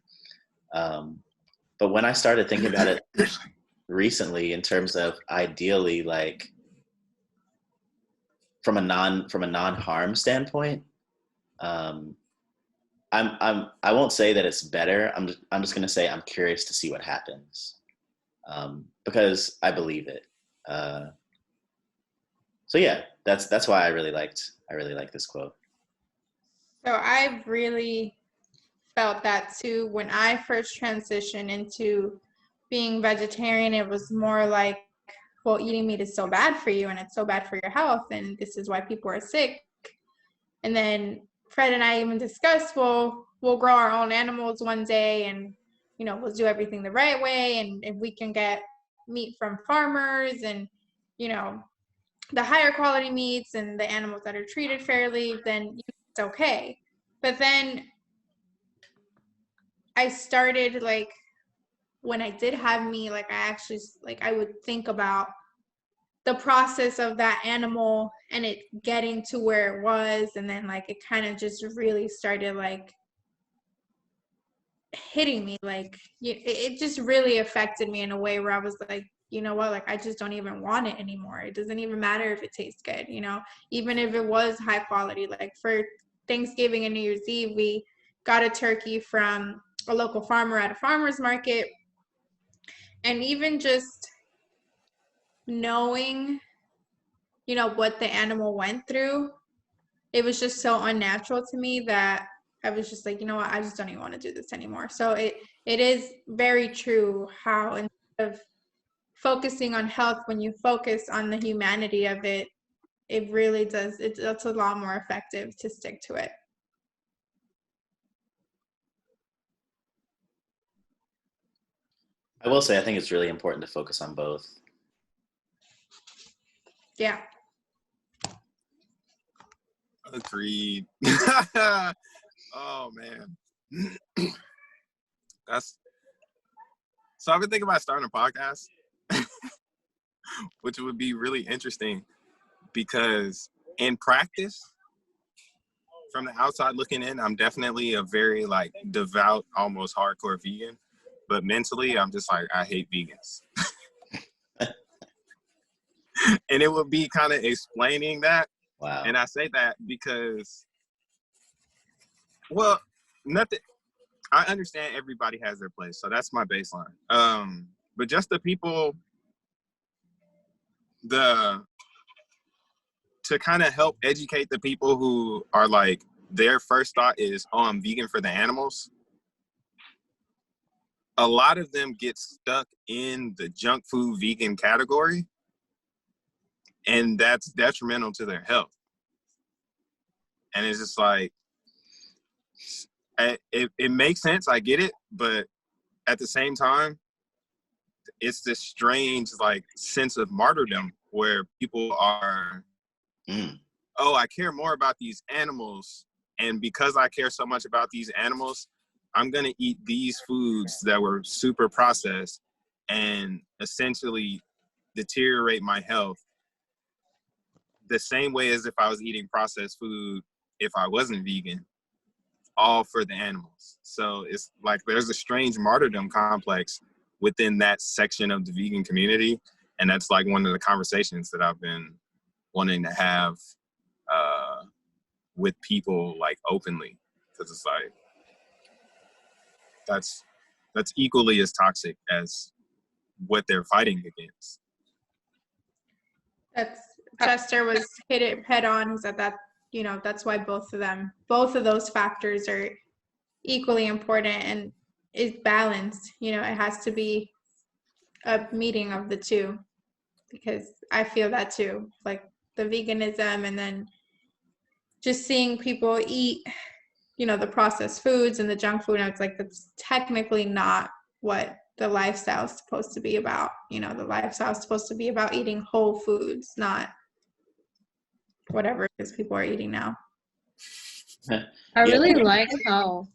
But when I started thinking about it recently, in terms of ideally, like from a non-harm standpoint, I won't say that it's better. I'm just gonna say I'm curious to see what happens, because I believe it. So yeah, that's why I really like this quote. So I really felt that too. When I first transitioned into being vegetarian, it was more like, well, eating meat is so bad for you, and it's so bad for your health, and this is why people are sick. And then Fred and I even discussed, well, we'll grow our own animals one day, and you know, we'll do everything the right way, and if we can get meat from farmers, and you know, the higher quality meats and the animals that are treated fairly, then it's okay. But then I started, like, when I did have meat, like I actually, like, I would think about the process of that animal and it getting to where it was, and then like it kind of just really started like hitting me. Like, it just really affected me in a way where I was like, you know what, like, I just don't even want it anymore. It doesn't even matter if it tastes good, you know, even if it was high quality. Like for Thanksgiving and New Year's Eve, we got a turkey from a local farmer at a farmer's market. And even just knowing, you know, what the animal went through, it was just so unnatural to me that I was just like, you know what, I just don't even want to do this anymore. So it is very true how instead of focusing on health, when you focus on the humanity of it, it really does, it's a lot more effective to stick to it. I will say, I think it's really important to focus on both. Yeah. Agreed. Oh man. So I've been thinking about starting a podcast, which would be really interesting because in practice, from the outside looking in, I'm definitely a very like devout, almost hardcore vegan. But mentally, I'm just like, I hate vegans. And it would be kind of explaining that. Wow. And I say that because, well, nothing. I understand everybody has their place, so that's my baseline. But just the people, to kind of help educate the people who are like, their first thought is, oh, I'm vegan for the animals. A lot of them get stuck in the junk food vegan category, and that's detrimental to their health. And it's just like, it makes sense, I get it, but at the same time, it's this strange like sense of martyrdom where people are, oh, I care more about these animals, and because I care so much about these animals, I'm going to eat these foods that were super processed and essentially deteriorate my health the same way as if I was eating processed food if I wasn't vegan, all for the animals. So it's like there's a strange martyrdom complex within that section of the vegan community. And that's like one of the conversations that I've been wanting to have with people like openly, because it's like, that's equally as toxic as what they're fighting against. Chester was hit it head on. He said that, you know, that's why both of those factors are equally important and is balanced. You know, it has to be a meeting of the two, because I feel that too, like the veganism and then just seeing people eat, you know, the processed foods and the junk food. And it's like, that's technically not what the lifestyle is supposed to be about. You know, the lifestyle is supposed to be about eating whole foods, not whatever it is people are eating now. I really like how,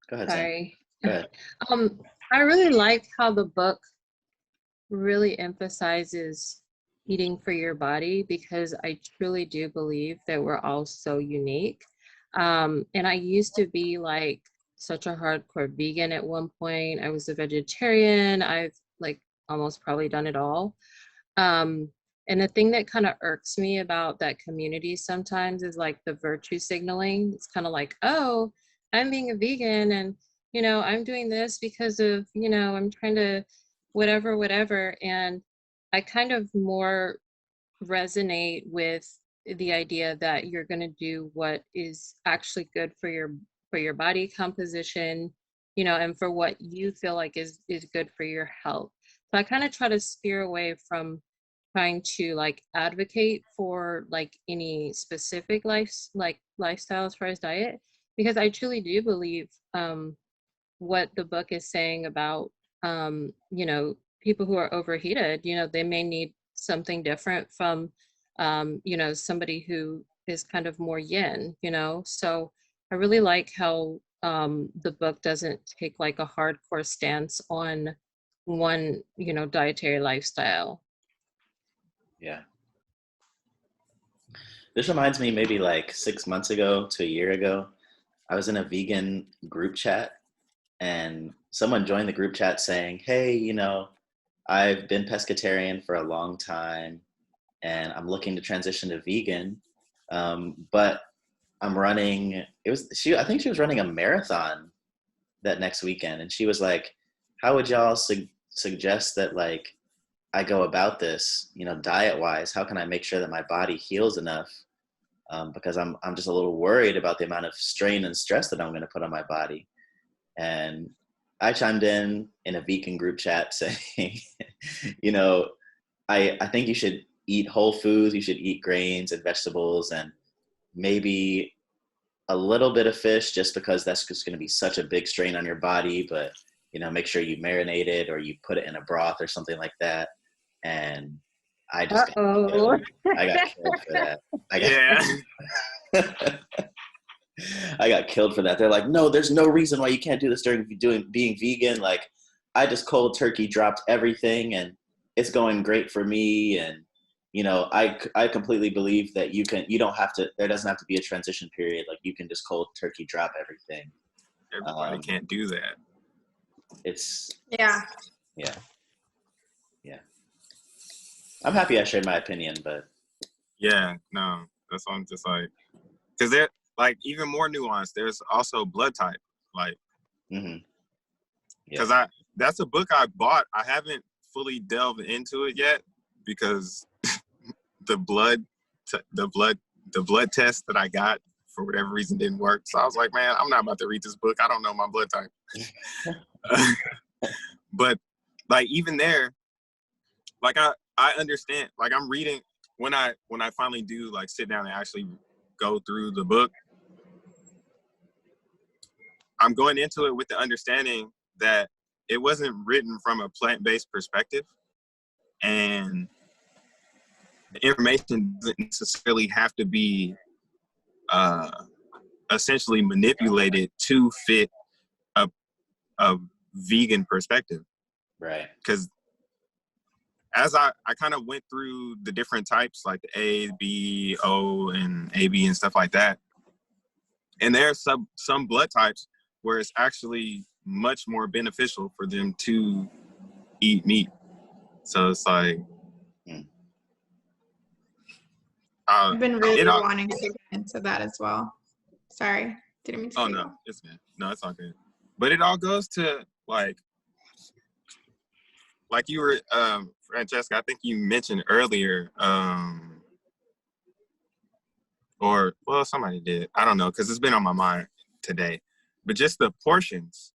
Go ahead, sorry. Sam. Go ahead. I really like how the book really emphasizes eating for your body, because I truly do believe that we're all so unique. And I used to be like such a hardcore vegan at one point. I was a vegetarian. I've like almost probably done it all. And the thing that kind of irks me about that community sometimes is like the virtue signaling. It's kind of like, oh, I'm being a vegan and, you know, I'm doing this because of, you know, I'm trying to whatever. And I kind of more resonate with the idea that you're going to do what is actually good for your body composition, you know, and for what you feel like is good for your health. So I kind of try to steer away from trying to like advocate for like any specific lifestyle as far as diet, because I truly do believe what the book is saying about you know, people who are overheated, you know, they may need something different from you know, somebody who is kind of more yin, you know. So I really like how the book doesn't take like a hardcore stance on one, you know, dietary lifestyle. Yeah. This reminds me, maybe like 6 months ago to a year ago, I was in a vegan group chat, and someone joined the group chat saying, hey, I've been pescatarian for a long time and I'm looking to transition to vegan. But I'm running, I think she was running a marathon that next weekend. And she was like, how would y'all suggest that like I go about this, diet wise? How can I make sure that my body heals enough? Because I'm just a little worried about the amount of strain and stress that I'm going to put on my body. And I chimed in a vegan group chat saying, I think you should eat whole foods, you should eat grains and vegetables and maybe a little bit of fish, just because that's just going to be such a big strain on your body. But, make sure you marinate it or you put it in a broth or something like that. And I just got killed. I got killed for that. I got killed for that. They're like, no, there's no reason why you can't do this during being vegan. Like, I just cold turkey dropped everything and it's going great for me. And, I completely believe that there doesn't have to be a transition period. Like, you can just cold turkey drop everything. Everybody can't do that. Yeah. I'm happy I shared my opinion, but. Yeah, no, that's why I'm just like, because they're like even more nuanced. There's also blood type, like, because that's a book I bought. I haven't fully delved into it yet because the blood test that I got for whatever reason didn't work. So I was like, man, I'm not about to read this book. I don't know my blood type. But like even there, like I understand. Like I'm reading when I finally do like sit down and actually go through the book. I'm going into it with the understanding that it wasn't written from a plant-based perspective, and the information doesn't necessarily have to be essentially manipulated to fit a vegan perspective. Right. Because as I kind of went through the different types, like the A, B, O, and AB and stuff like that, and there's some blood types where it's actually much more beneficial for them to eat meat. So it's like, I've been really wanting to get into that as well. Sorry, didn't mean to. Oh no, it's good. No, it's all good. But it all goes to like you were, Francesca, I think you mentioned earlier, or well, somebody did. I don't know, because it's been on my mind today. But just the portions.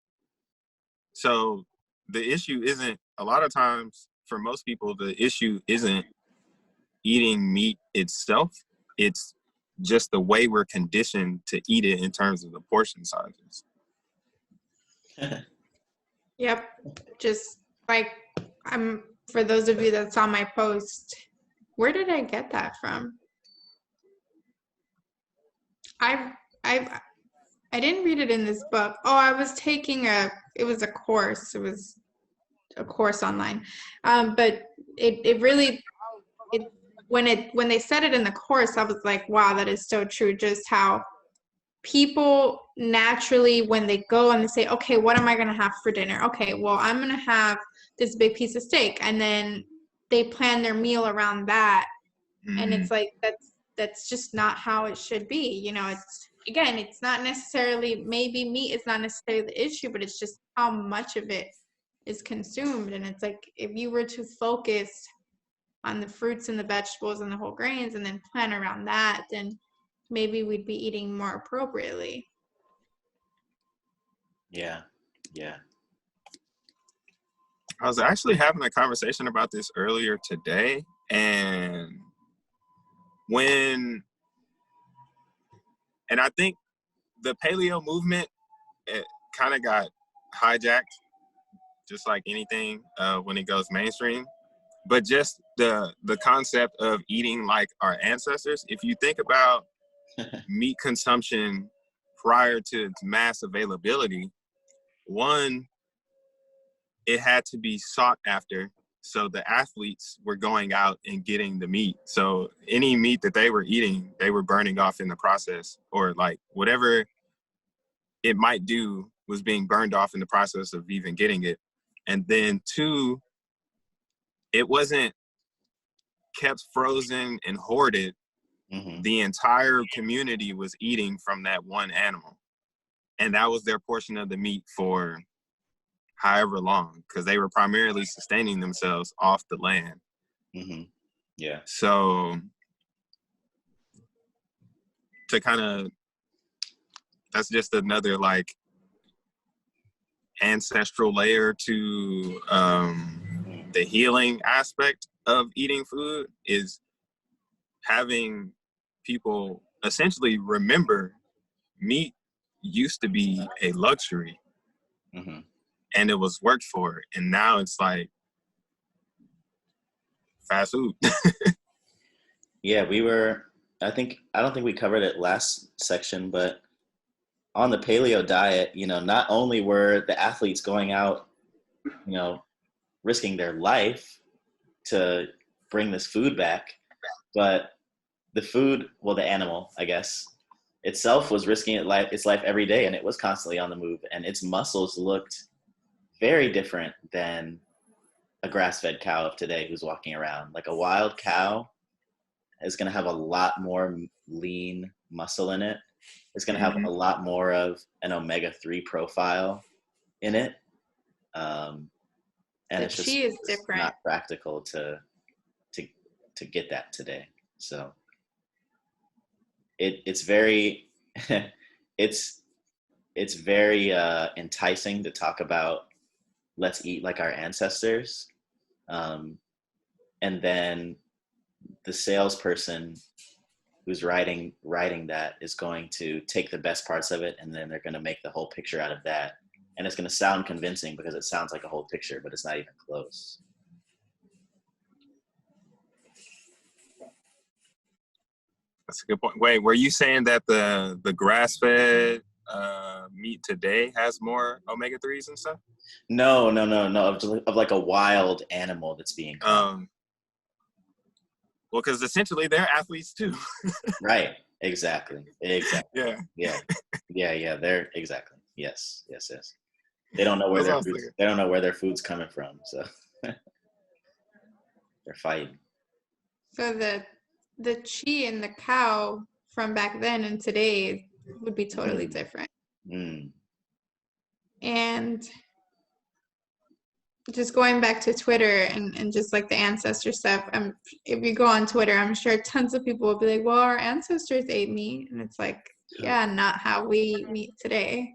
So the issue isn't, a lot of times for most people, the issue isn't eating meat itself. It's just the way we're conditioned to eat it in terms of the portion sizes. Yep. Just like, for those of you that saw my post, where did I get that from? I didn't read it in this book. Oh, I was taking it was a course. It was a course online. But it really, when they said it in the course, I was like, wow, that is so true. Just how people naturally, when they go and they say, okay, what am I going to have for dinner? Okay, well, I'm going to have this big piece of steak. And then they plan their meal around that. And it's like, that's just not how it should be. It's not necessarily, maybe meat is not necessarily the issue, but it's just how much of it is consumed. And it's like, if you were to focus on the fruits and the vegetables and the whole grains and then plan around that, then maybe we'd be eating more appropriately. Yeah. I was actually having a conversation about this earlier today, and I think the paleo movement, it kind of got hijacked, just like anything when it goes mainstream. But just the concept of eating like our ancestors, if you think about meat consumption prior to its mass availability, one, it had to be sought after. So the athletes were going out and getting the meat. So any meat that they were eating, they were burning off in the process, or like whatever it might do was being burned off in the process of even getting it. And then 2, it wasn't kept frozen and hoarded. Mm-hmm. The entire community was eating from that one animal. And that was their portion of the meat for however long, because they were primarily sustaining themselves off the land. Mm-hmm. Yeah. So to kind of, that's just another like ancestral layer to the healing aspect of eating food, is having people essentially remember meat used to be a luxury. Mm-hmm. And it was worked for, and now it's like fast food. Yeah, I don't think we covered it last section, but on the paleo diet, not only were the athletes going out, risking their life to bring this food back, but the food, well, the animal, I guess, itself was risking its life every day, and it was constantly on the move, and its muscles looked very different than a grass-fed cow of today who's walking around. Like a wild cow is going to have a lot more lean muscle in it. It's going to have a lot more of an omega-3 profile in it. And it's just, is different. Not practical to get that today. So it's very it's very enticing to talk about let's eat like our ancestors, and then the salesperson who's writing that is going to take the best parts of it, and then they're going to make the whole picture out of that, and it's going to sound convincing because it sounds like a whole picture, but it's not even close. That's a good point. Wait, were you saying that the grass-fed meat today has more omega-3s and stuff? No, of like a wild animal that's being caught. Well, because essentially they're athletes too. Right. Exactly. Yeah. They're exactly. Yes. They don't know where their food's coming from, so they're fighting. So the chi in the cow from back then and today would be totally different. And just going back to Twitter and just like the ancestor stuff, if you go on Twitter, I'm sure tons of people will be like, well, our ancestors ate meat. And it's like, yeah, not how we eat meat today.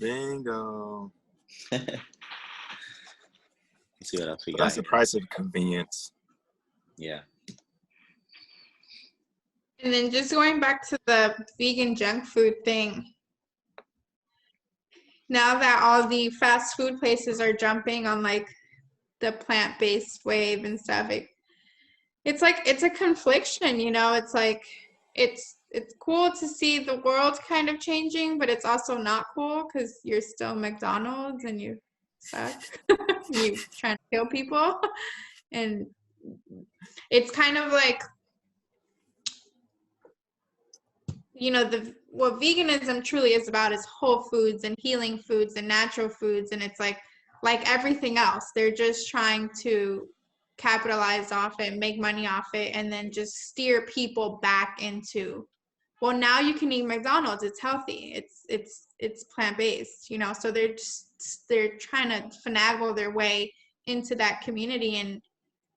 Bingo. Let's see what else we got. That's the price of convenience. Yeah. And then just going back to the vegan junk food thing, now that all the fast food places are jumping on like the plant-based wave and stuff, it's like it's a confliction, it's like it's cool to see the world kind of changing, but it's also not cool because you're still McDonald's and you suck. You trying to kill people. And it's kind of like, what veganism truly is about is whole foods and healing foods and natural foods. And it's like everything else, they're just trying to capitalize off it, make money off it, and then just steer people back into, well, now you can eat McDonald's, it's healthy, it's plant-based, so they're trying to finagle their way into that community,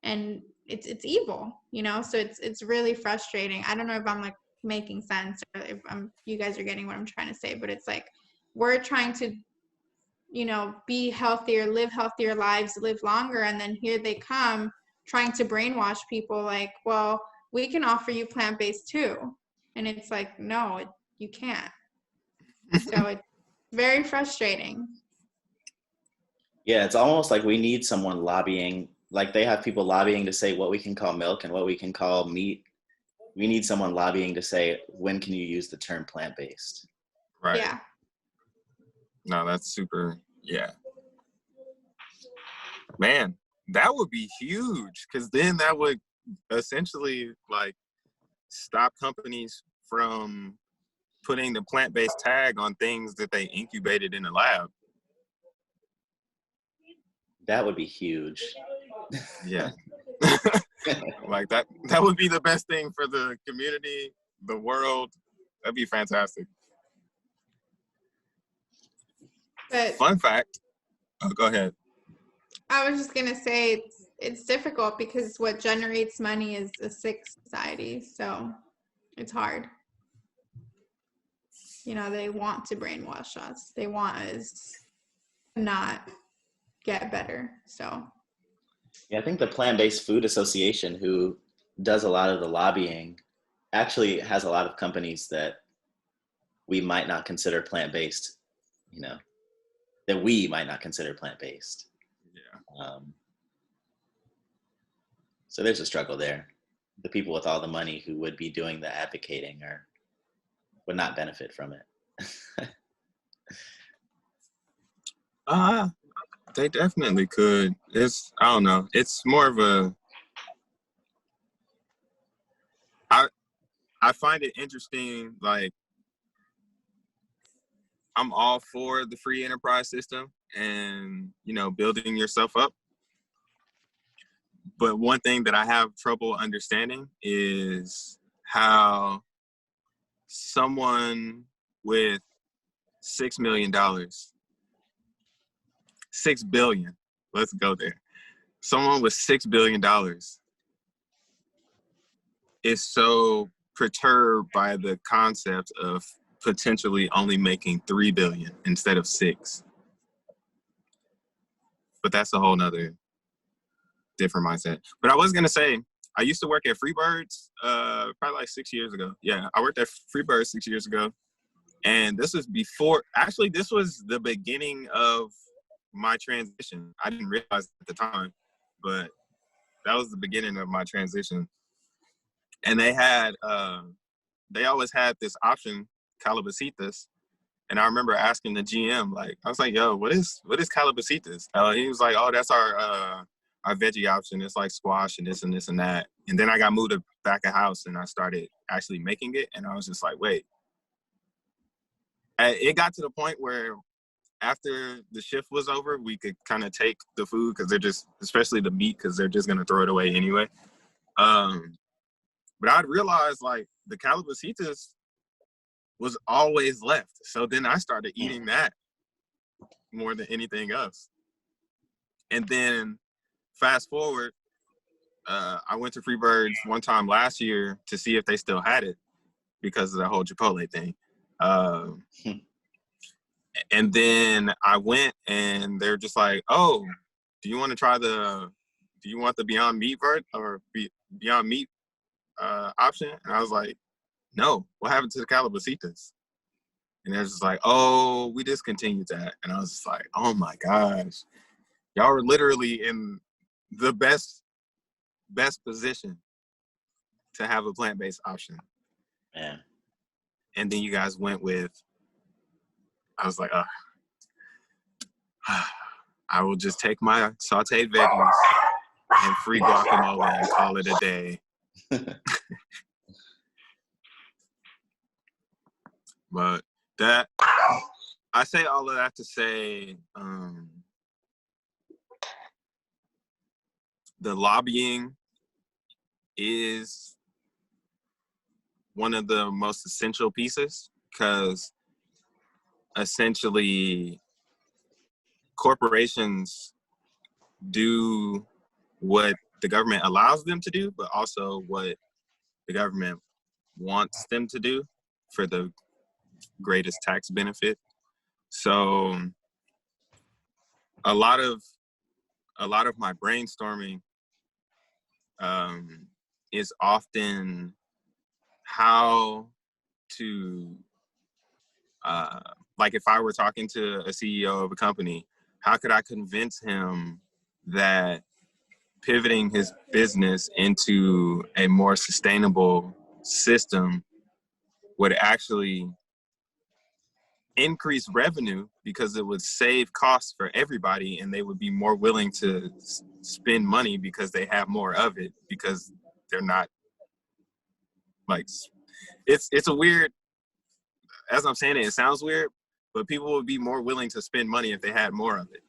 and it's evil, so it's really frustrating. I don't know if I'm like making sense or if you guys are getting what I'm trying to say, but it's like we're trying to be healthier, live healthier lives, live longer, and then here they come trying to brainwash people like, well, we can offer you plant-based too, and it's like, no, you can't. So it's very frustrating. Yeah, it's almost like we need someone lobbying, like they have people lobbying to say what we can call milk and what we can call meat. We need someone lobbying to say, when can you use the term plant-based? Right. Yeah. No, that's super, yeah. Man, that would be huge, because then that would essentially like stop companies from putting the plant-based tag on things that they incubated in a lab. That would be huge. Yeah. Like that would be the best thing for the community, the world. That'd be fantastic. But Fun fact. Oh, go ahead. I was just gonna say it's difficult because what generates money is a sick society, so it's hard. You know, they want to brainwash us. They want us to not get better. So Yeah, I think the Plant-Based Food Association, who does a lot of the lobbying, actually has a lot of companies that we might not consider plant-based, you know, that we might not consider plant-based. Yeah. So there's a struggle there. The people with all the money who would be doing the advocating would not benefit from it. They definitely could. I don't know. It's more of a, I find it interesting. Like, I'm all for the free enterprise system and, you know, building yourself up. But one thing that I have trouble understanding is how someone with $6 million, $6 billion, let's go there. Someone with $6 billion is so perturbed by the concept of potentially only making 3 billion instead of 6. But that's a whole nother different mindset. But I was gonna say, I used to work at Freebirds probably like 6 years ago. Yeah, I worked at Freebirds 6 years ago. And this was this was the beginning of my transition. I didn't realize at the time, but that was the beginning of my transition. And they always had this option, Calabacitas. And I remember asking the GM, like, I was like, yo, what is Calabacitas? He was like, oh, that's our veggie option. It's like squash and this and this and that. And then I got moved to back of house and I started actually making it. And I was just like, wait. It got to the point where after the shift was over, we could kind of take the food because they're just, especially the meat, because they're just going to throw it away anyway. But I'd realized like the Calabacitas was always left. So then I started eating that more than anything else. And then fast forward, I went to Freebirds one time last year to see if they still had it because of the whole Chipotle thing. And then I went and they're just like, oh, do you want the Beyond Meat Beyond Meat option? And I was like, no, what happened to the Calabacitas? And they're just like, oh, we discontinued that. And I was just like, oh my gosh, y'all were literally in the best position to have a plant-based option. Man. And then you guys went with, I was like, I will just take my sauteed veggies and free guacamole and call it a day. But I say all of that to say, the lobbying is one of the most essential pieces because essentially corporations do what the government allows them to do, but also what the government wants them to do for the greatest tax benefit. So a lot of my brainstorming is often how to like if I were talking to a CEO of a company, how could I convince him that pivoting his business into a more sustainable system would actually increase revenue because it would save costs for everybody and they would be more willing to spend money because they have more of it because they're not Like, it's a weird, as I'm saying it, it sounds weird, but people would be more willing to spend money if they had more of it.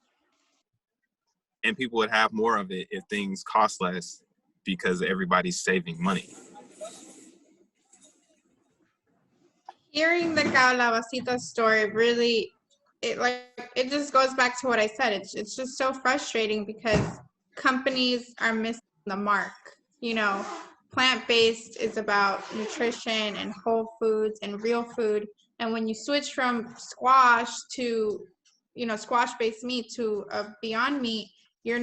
And people would have more of it if things cost less because everybody's saving money. Hearing the Calabacita story really, it just goes back to what I said. It's just so frustrating because companies are missing the mark. You know, plant-based is about nutrition and whole foods and real food. And when you switch from squash to, you know, squash-based meat to a Beyond Meat, you're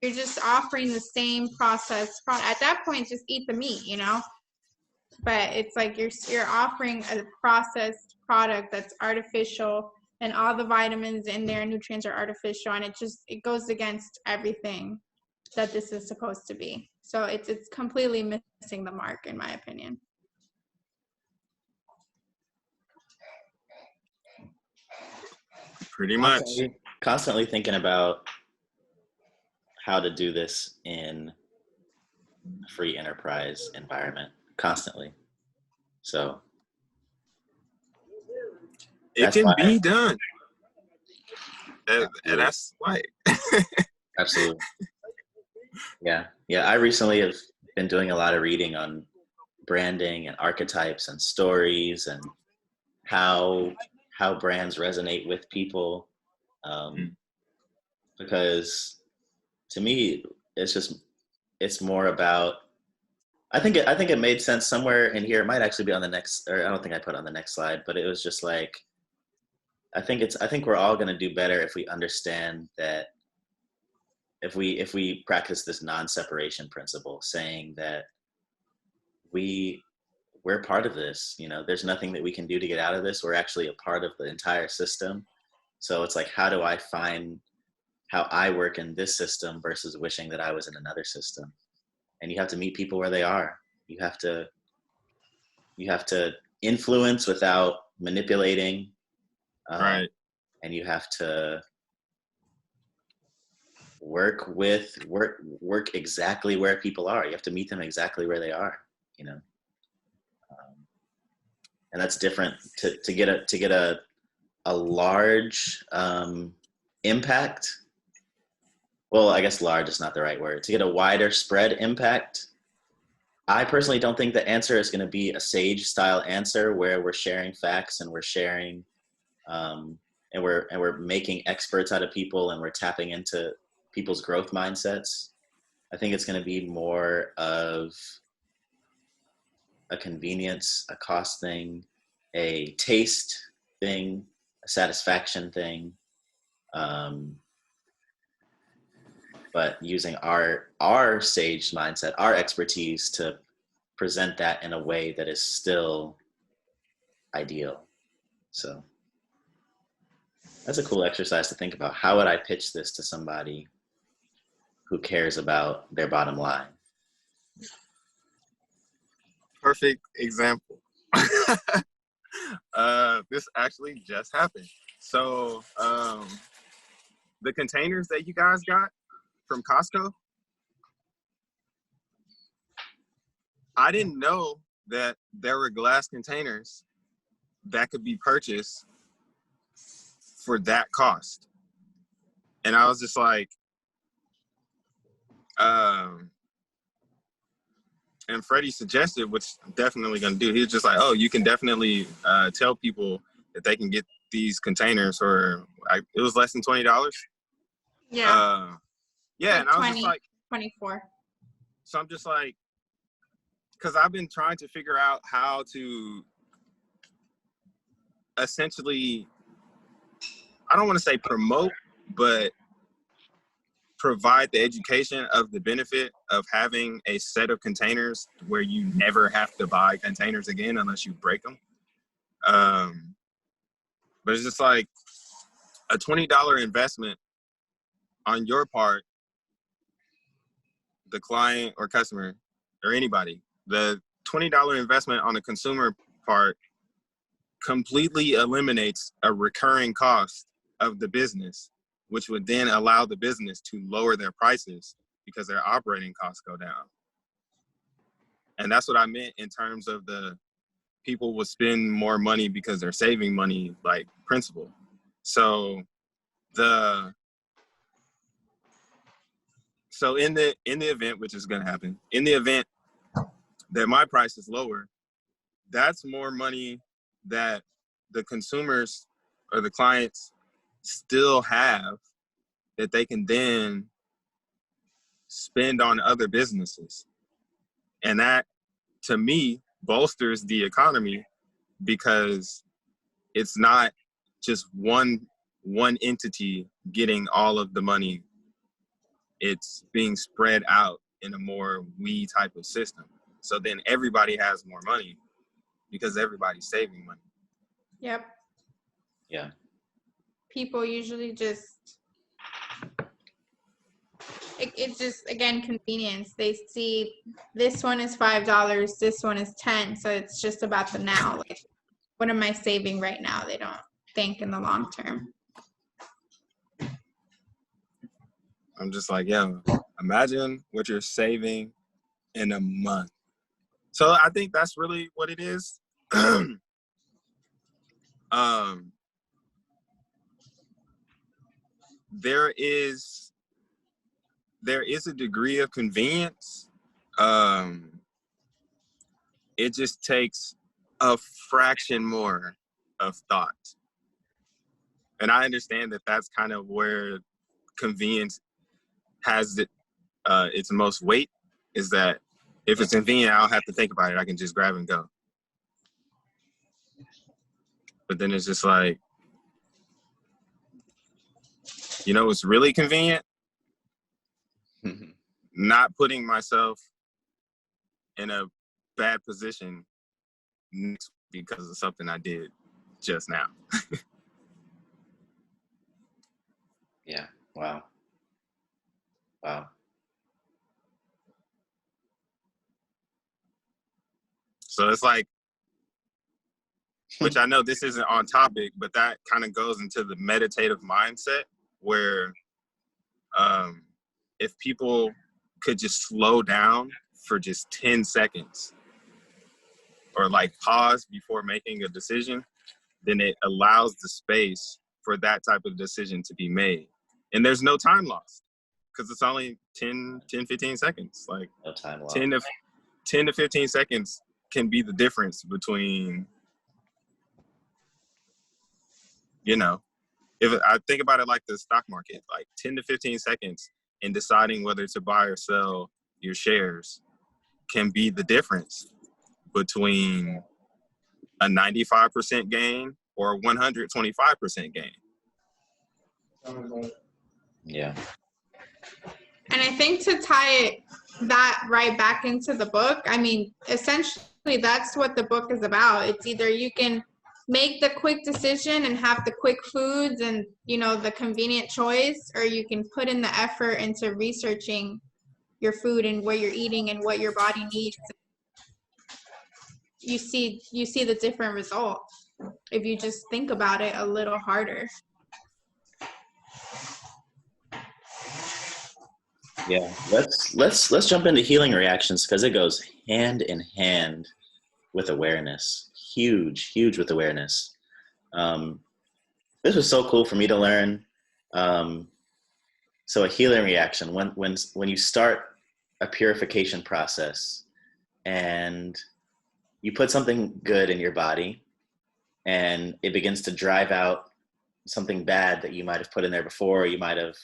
just offering the same processed product. At that point, just eat the meat, you know? But it's like you're offering a processed product that's artificial, and all the vitamins in there, nutrients are artificial, and it goes against everything that this is supposed to be. So it's completely missing the mark, in my opinion. Pretty much. Constantly thinking about how to do this in a free enterprise environment, constantly. So it can be done. And that's why. Absolutely. Yeah. I recently have been doing a lot of reading on branding and archetypes and stories and how brands resonate with people. Because to me, it's more about, I think it made sense somewhere in here. It might actually be on the next, or I don't think I put it on the next slide, but it was just like, I think we're all going to do better if we understand that if we practice this non-separation principle, saying that we're part of this, you know, there's nothing that we can do to get out of this. We're actually a part of the entire system. So it's like, how do I find how I work in this system versus wishing that I was in another system? And you have to meet people where they are. You have to influence without manipulating. Right. And you have to work exactly where people are. You have to meet them exactly where they are, you know. And that's different to get a large impact. Well, I guess large is not the right word. To get a wider spread impact, I personally don't think the answer is going to be a sage style answer where we're sharing facts and we're sharing and we're making experts out of people and we're tapping into people's growth mindsets. I think it's going to be more of a convenience, a cost thing, a taste thing, a satisfaction thing. But using our sage mindset, our expertise to present that in a way that is still ideal. So that's a cool exercise to think about. How would I pitch this to somebody who cares about their bottom line? Perfect example. This actually just happened. So the containers that you guys got from Costco, I didn't know that there were glass containers that could be purchased for that cost. And I was just like, and Freddie suggested, which I'm definitely going to do. He was just like, oh, you can definitely tell people that they can get these containers for, it was less than $20. Yeah. Yeah, like and I was 20, just like, 24. So I'm just like, because I've been trying to figure out how to essentially, I don't want to say promote, but provide the education of the benefit of having a set of containers where you never have to buy containers again unless you break them. But it's just like a $20 investment on your part, the client or customer or anybody, the $20 investment on the consumer part completely eliminates a recurring cost of the business, which would then allow the business to lower their prices because their operating costs go down. And that's what I meant in terms of the people will spend more money because they're saving money, like principle. So in the event, which is going to happen, in the event that my price is lower, that's more money that the consumers or the clients still have that they can then spend on other businesses. And that, to me, bolsters the economy, because it's not just one entity getting all of the money. It's being spread out in a more we type of system. So then everybody has more money because everybody's saving money. Yep. Yeah. People usually just, it's just, again, convenience. They see this one is $5, this one is 10. So it's just about the now. Like, what am I saving right now? They don't think in the long term. I'm just like, yo, imagine what you're saving in a month. So I think that's really what it is. There is a degree of convenience. It just takes a fraction more of thought. And I understand that that's kind of where convenience has its most weight, is that if it's convenient, I don't have to think about it. I can just grab and go. But then it's just like, you know, it's really convenient. Not putting myself in a bad position because of something I did just now. Yeah. Wow. So it's like, which I know this isn't on topic, but that kind of goes into the meditative mindset where if people could just slow down for just 10 seconds or like pause before making a decision, then it allows the space for that type of decision to be made. And there's no time lost because it's only 10, 15 seconds. Like No time lost. 10 to 15 seconds can be the difference between, you know, if I think about it like the stock market, like 10 to 15 seconds in deciding whether to buy or sell your shares can be the difference between a 95% gain or a 125% gain. Yeah. And I think to tie that right back into the book, I mean, essentially that's what the book is about. It's either you can make the quick decision and have the quick foods and, you know, the convenient choice, or you can put in the effort into researching your food and what you're eating and what your body needs. You see the different results if you just think about it a little harder. Yeah. Let's jump into healing reactions, because it goes hand in hand with awareness. Huge with awareness. This was so cool for me to learn. So a healing reaction, when you start a purification process and you put something good in your body and it begins to drive out something bad that you might have put in there before, or you might have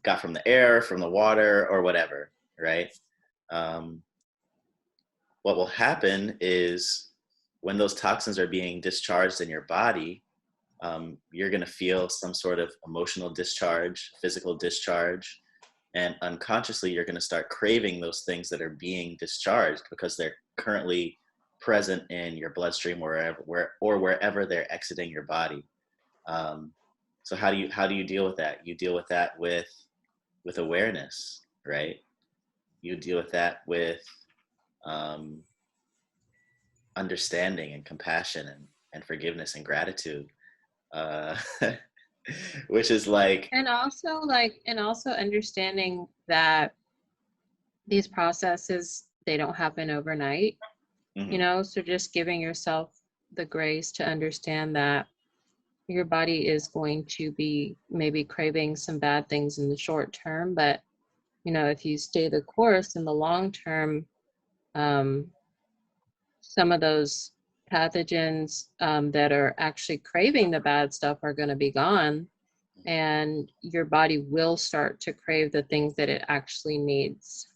got from the air, from the water, or whatever, right? What will happen is when those toxins are being discharged in your body, you're going to feel some sort of emotional discharge, physical discharge, and unconsciously you're going to start craving those things that are being discharged because they're currently present in your bloodstream wherever they're exiting your body. So how do you deal with that? You deal with that with awareness, right? You deal with that with understanding and compassion and forgiveness and gratitude. Which is like, and also understanding that these processes they don't happen overnight, Mhm. you know? So just giving yourself the grace to understand that your body is going to be maybe craving some bad things in the short term, but you know, if you stay the course in the long term, some of those pathogens that are actually craving the bad stuff are going to be gone, and your body will start to crave the things that it actually needs.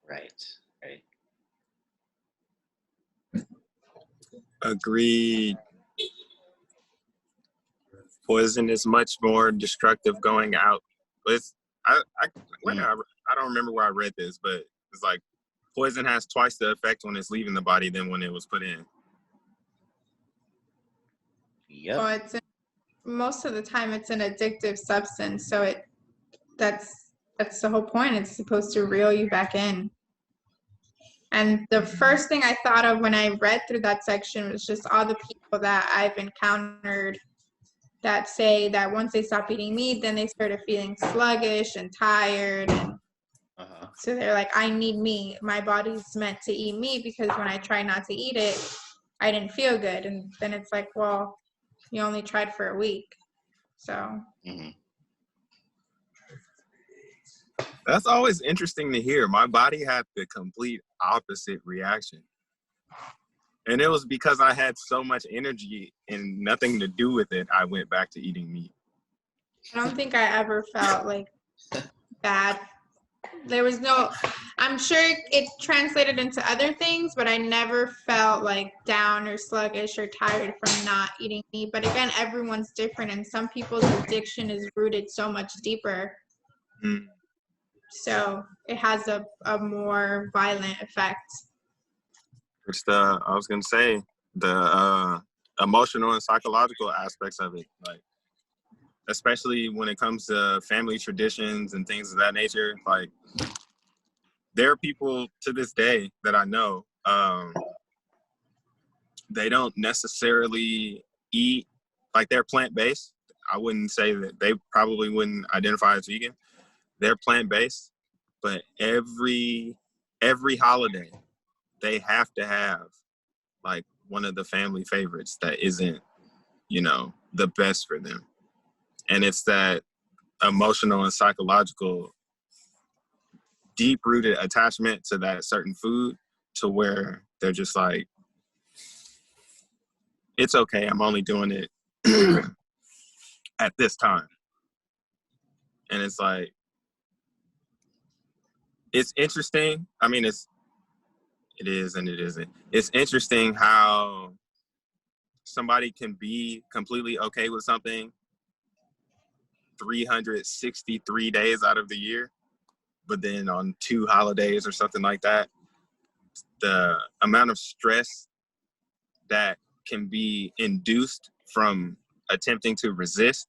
Right. Right. Agreed. Poison is much more destructive going out. It's, where did I don't remember where I read this, but it's like poison has twice the effect when it's leaving the body than when it was put in. Yep. Well, most of the time it's an addictive substance, so that's the whole point. It's supposed to reel you back in. And the first thing I thought of when I read through that section was just all the people that I've encountered that say that once they stop eating meat, then they started feeling sluggish and tired. And so they're like, I need meat. My body's meant to eat meat because when I try not to eat it, I didn't feel good. And then it's like, well, you only tried for a week. So. That's always interesting to hear. My body had the complete opposite reaction. And it was because I had so much energy and nothing to do with it, I went back to eating meat. I don't think I ever felt like bad. There was no, I'm sure it translated into other things, but I never felt like down or sluggish or tired from not eating meat. But again, everyone's different, and some people's addiction is rooted so much deeper. So it has a more violent effect. It's I was going to say, the emotional and psychological aspects of it. Like, especially when it comes to family traditions and things of that nature. Like, there are people to this day that I know, they don't necessarily eat, like they're plant-based. I wouldn't say that they probably wouldn't identify as vegan. They're plant-based, but every holiday, they have to have like one of the family favorites that isn't, the best for them. And it's that emotional and psychological deep-rooted attachment to that certain food to where they're just like, it's okay, I'm only doing it at this time. And it's like, it's interesting. I mean, it is and it isn't. It's interesting how somebody can be completely okay with something 363 days out of the year, but then on 2 holidays or something like that, the amount of stress that can be induced from attempting to resist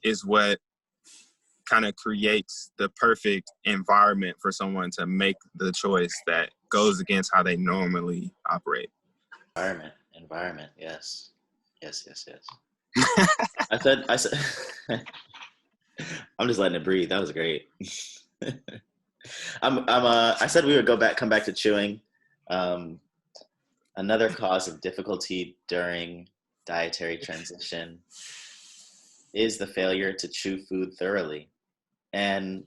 is what kind of creates the perfect environment for someone to make the choice that goes against how they normally operate. Environment. Yes. I said, I'm just letting it breathe. That was great. I said we would come back to chewing. Another cause of difficulty during dietary transition is the failure to chew food thoroughly. And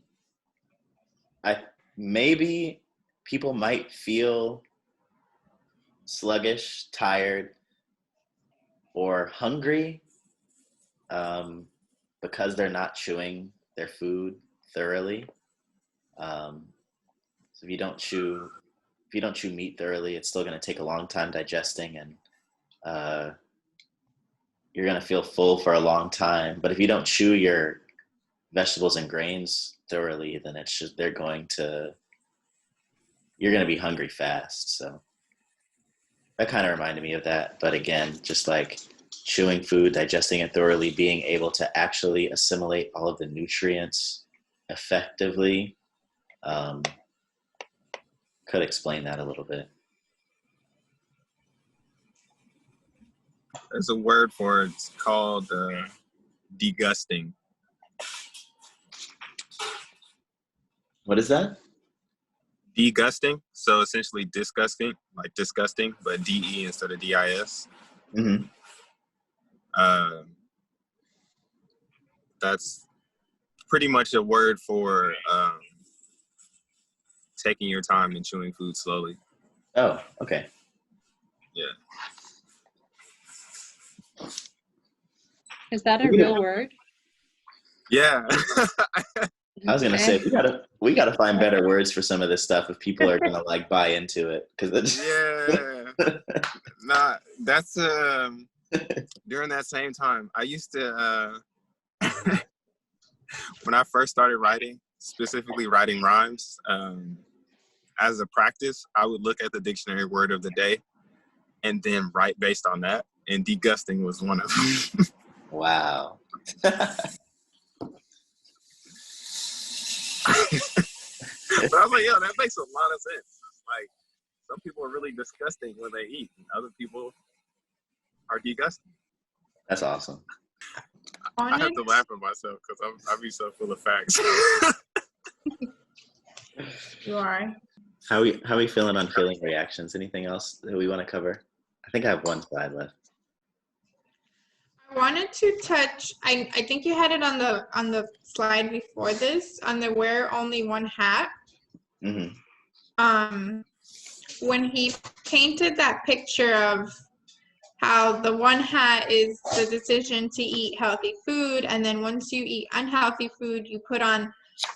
maybe people might feel sluggish, tired, or hungry because they're not chewing their food thoroughly. So if you don't chew meat thoroughly, it's still going to take a long time digesting, and you're going to feel full for a long time. But if you don't chew your vegetables and grains thoroughly, then you're going to be hungry fast. So that kind of reminded me of that. But again, just like chewing food, digesting it thoroughly, being able to actually assimilate all of the nutrients effectively, could explain that a little bit. There's a word for it. It's called degusting. What is that? Degusting. So essentially disgusting, like disgusting, but DE instead of DIS. Mm-hmm. That's pretty much a word for taking your time and chewing food slowly. Oh, okay. Yeah. Is that a real word? Yeah. I was gonna say we gotta find better words for some of this stuff if people are gonna like buy into it, because Yeah. Nah, that's during that same time. I used to when I first started writing, specifically writing rhymes, as a practice, I would look at the dictionary word of the day and then write based on that. And degusting was one of them. Wow. But I was like, yo, that makes a lot of sense. It's like some people are really disgusting when they eat, and other people are degusting. That's awesome. I have to laugh at myself because I be so full of facts. You are. How we feeling on feeling reactions? Anything else that we want to cover? I think I have one slide left. I wanted to touch. I think you had it on the slide before this on the wear only one hat. Mm-hmm. When he painted that picture of how the one hat is the decision to eat healthy food, and then once you eat unhealthy food, you put on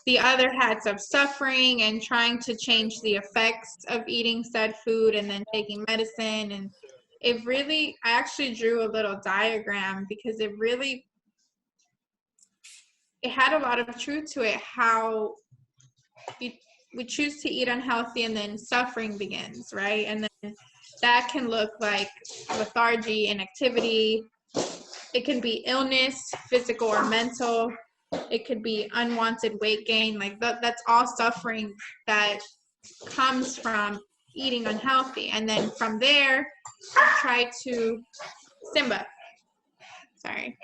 the other hats of suffering and trying to change the effects of eating said food and then taking medicine. And it really, I actually drew a little diagram because it had a lot of truth to it, how we choose to eat unhealthy and then suffering begins, right? And then that can look like lethargy, inactivity. It can be illness, physical or mental. It could be unwanted weight gain. Like that's all suffering that comes from eating unhealthy. And then from there, try to, Simba, sorry.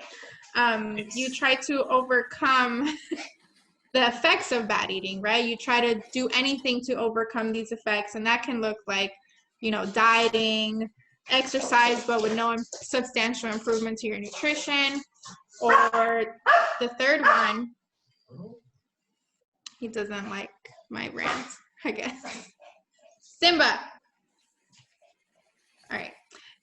You try to overcome the effects of bad eating, right? You try to do anything to overcome these effects. And that can look like, dieting, exercise, but with no substantial improvement to your nutrition. Or the third one, he doesn't like my rants, I guess. Simba. All right.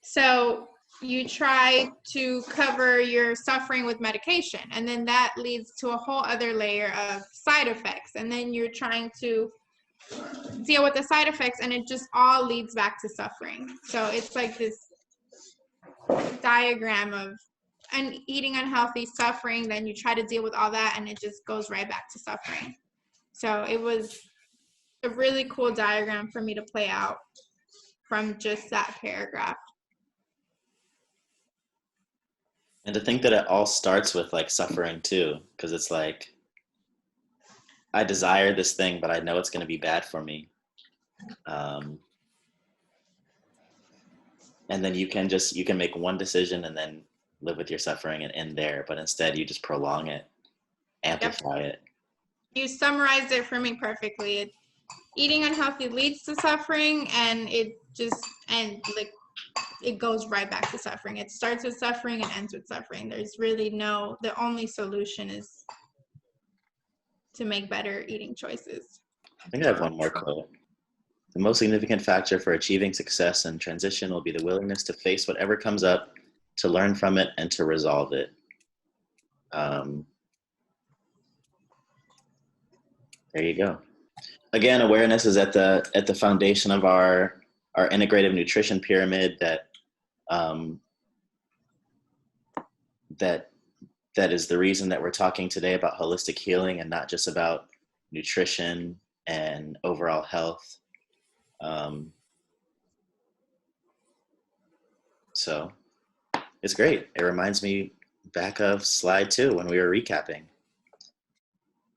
So you try to cover your suffering with medication, and then that leads to a whole other layer of side effects. And then you're trying to deal with the side effects, and it just all leads back to suffering. So it's like this diagram of eating unhealthy, suffering, then you try to deal with all that, and it just goes right back to suffering. So it was a really cool diagram for me to play out from just that paragraph. And to think that it all starts with like suffering too, because it's like, I desire this thing, but I know it's going to be bad for me. And then you can make one decision and then live with your suffering and end there. But instead you just prolong it, amplify it. You summarized it for me perfectly. Eating unhealthy leads to suffering, and it goes right back to suffering. It starts with suffering and ends with suffering. There's really the only solution is to make better eating choices. I think I have one more quote. The most significant factor for achieving success in transition will be the willingness to face whatever comes up, to learn from it, and to resolve it. There you go. Again, awareness is at the foundation of our integrative nutrition pyramid that is the reason that we're talking today about holistic healing and not just about nutrition and overall health. So it's great. It reminds me back of slide 2 when we were recapping.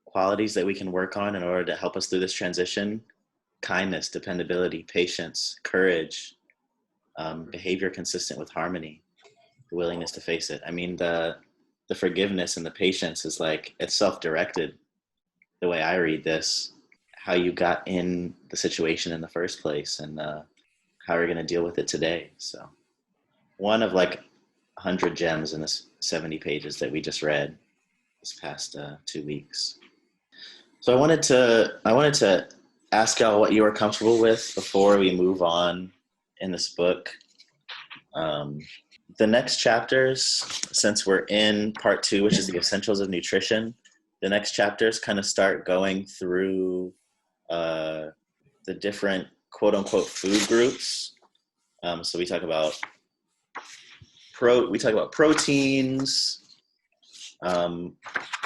Qualities that we can work on in order to help us through this transition: kindness, dependability, patience, courage, behavior consistent with harmony, the willingness to face it. I mean, the forgiveness and the patience is like, it's self-directed the way I read this. how you got in the situation in the first place and how you're going to deal with it today. So one of like 100 gems in this 70 pages that we just read this past 2 weeks. So I wanted to ask y'all what you were comfortable with before we move on in this book. The next chapters, since we're in part 2, which is the essentials of nutrition, the next chapters kind of start going through the different quote unquote food groups. So we talk about proteins,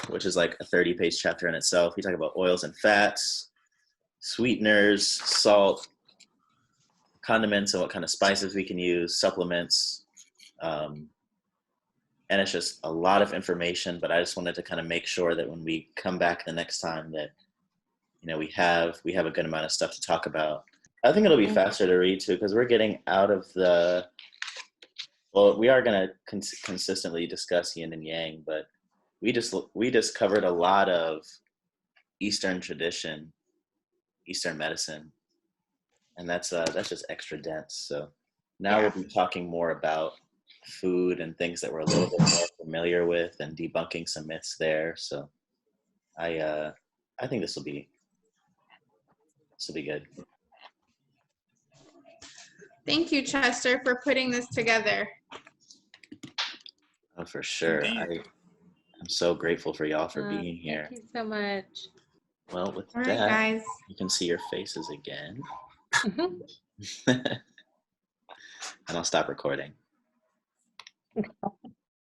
which is like a 30-page chapter in itself. We talk about oils and fats, sweeteners, salt, condiments, and what kind of spices we can use, supplements. And it's just a lot of information, but I just wanted to kind of make sure that when we come back the next time that, you know, we have a good amount of stuff to talk about. I think it'll be faster to read too, because we're getting out of the, well, we are going to consistently discuss yin and yang, but we just covered a lot of Eastern tradition, Eastern medicine, and that's just extra dense. So now we'll be talking more about food and things that we're a little bit more familiar with and debunking some myths there. So I think this will be good. Thank you, Chester, for putting this together. Oh, for sure. I'm so grateful for y'all for being here. Thank you so much. Well, with All that, right, guys. you can see your faces again. Mhm. And I'll stop recording.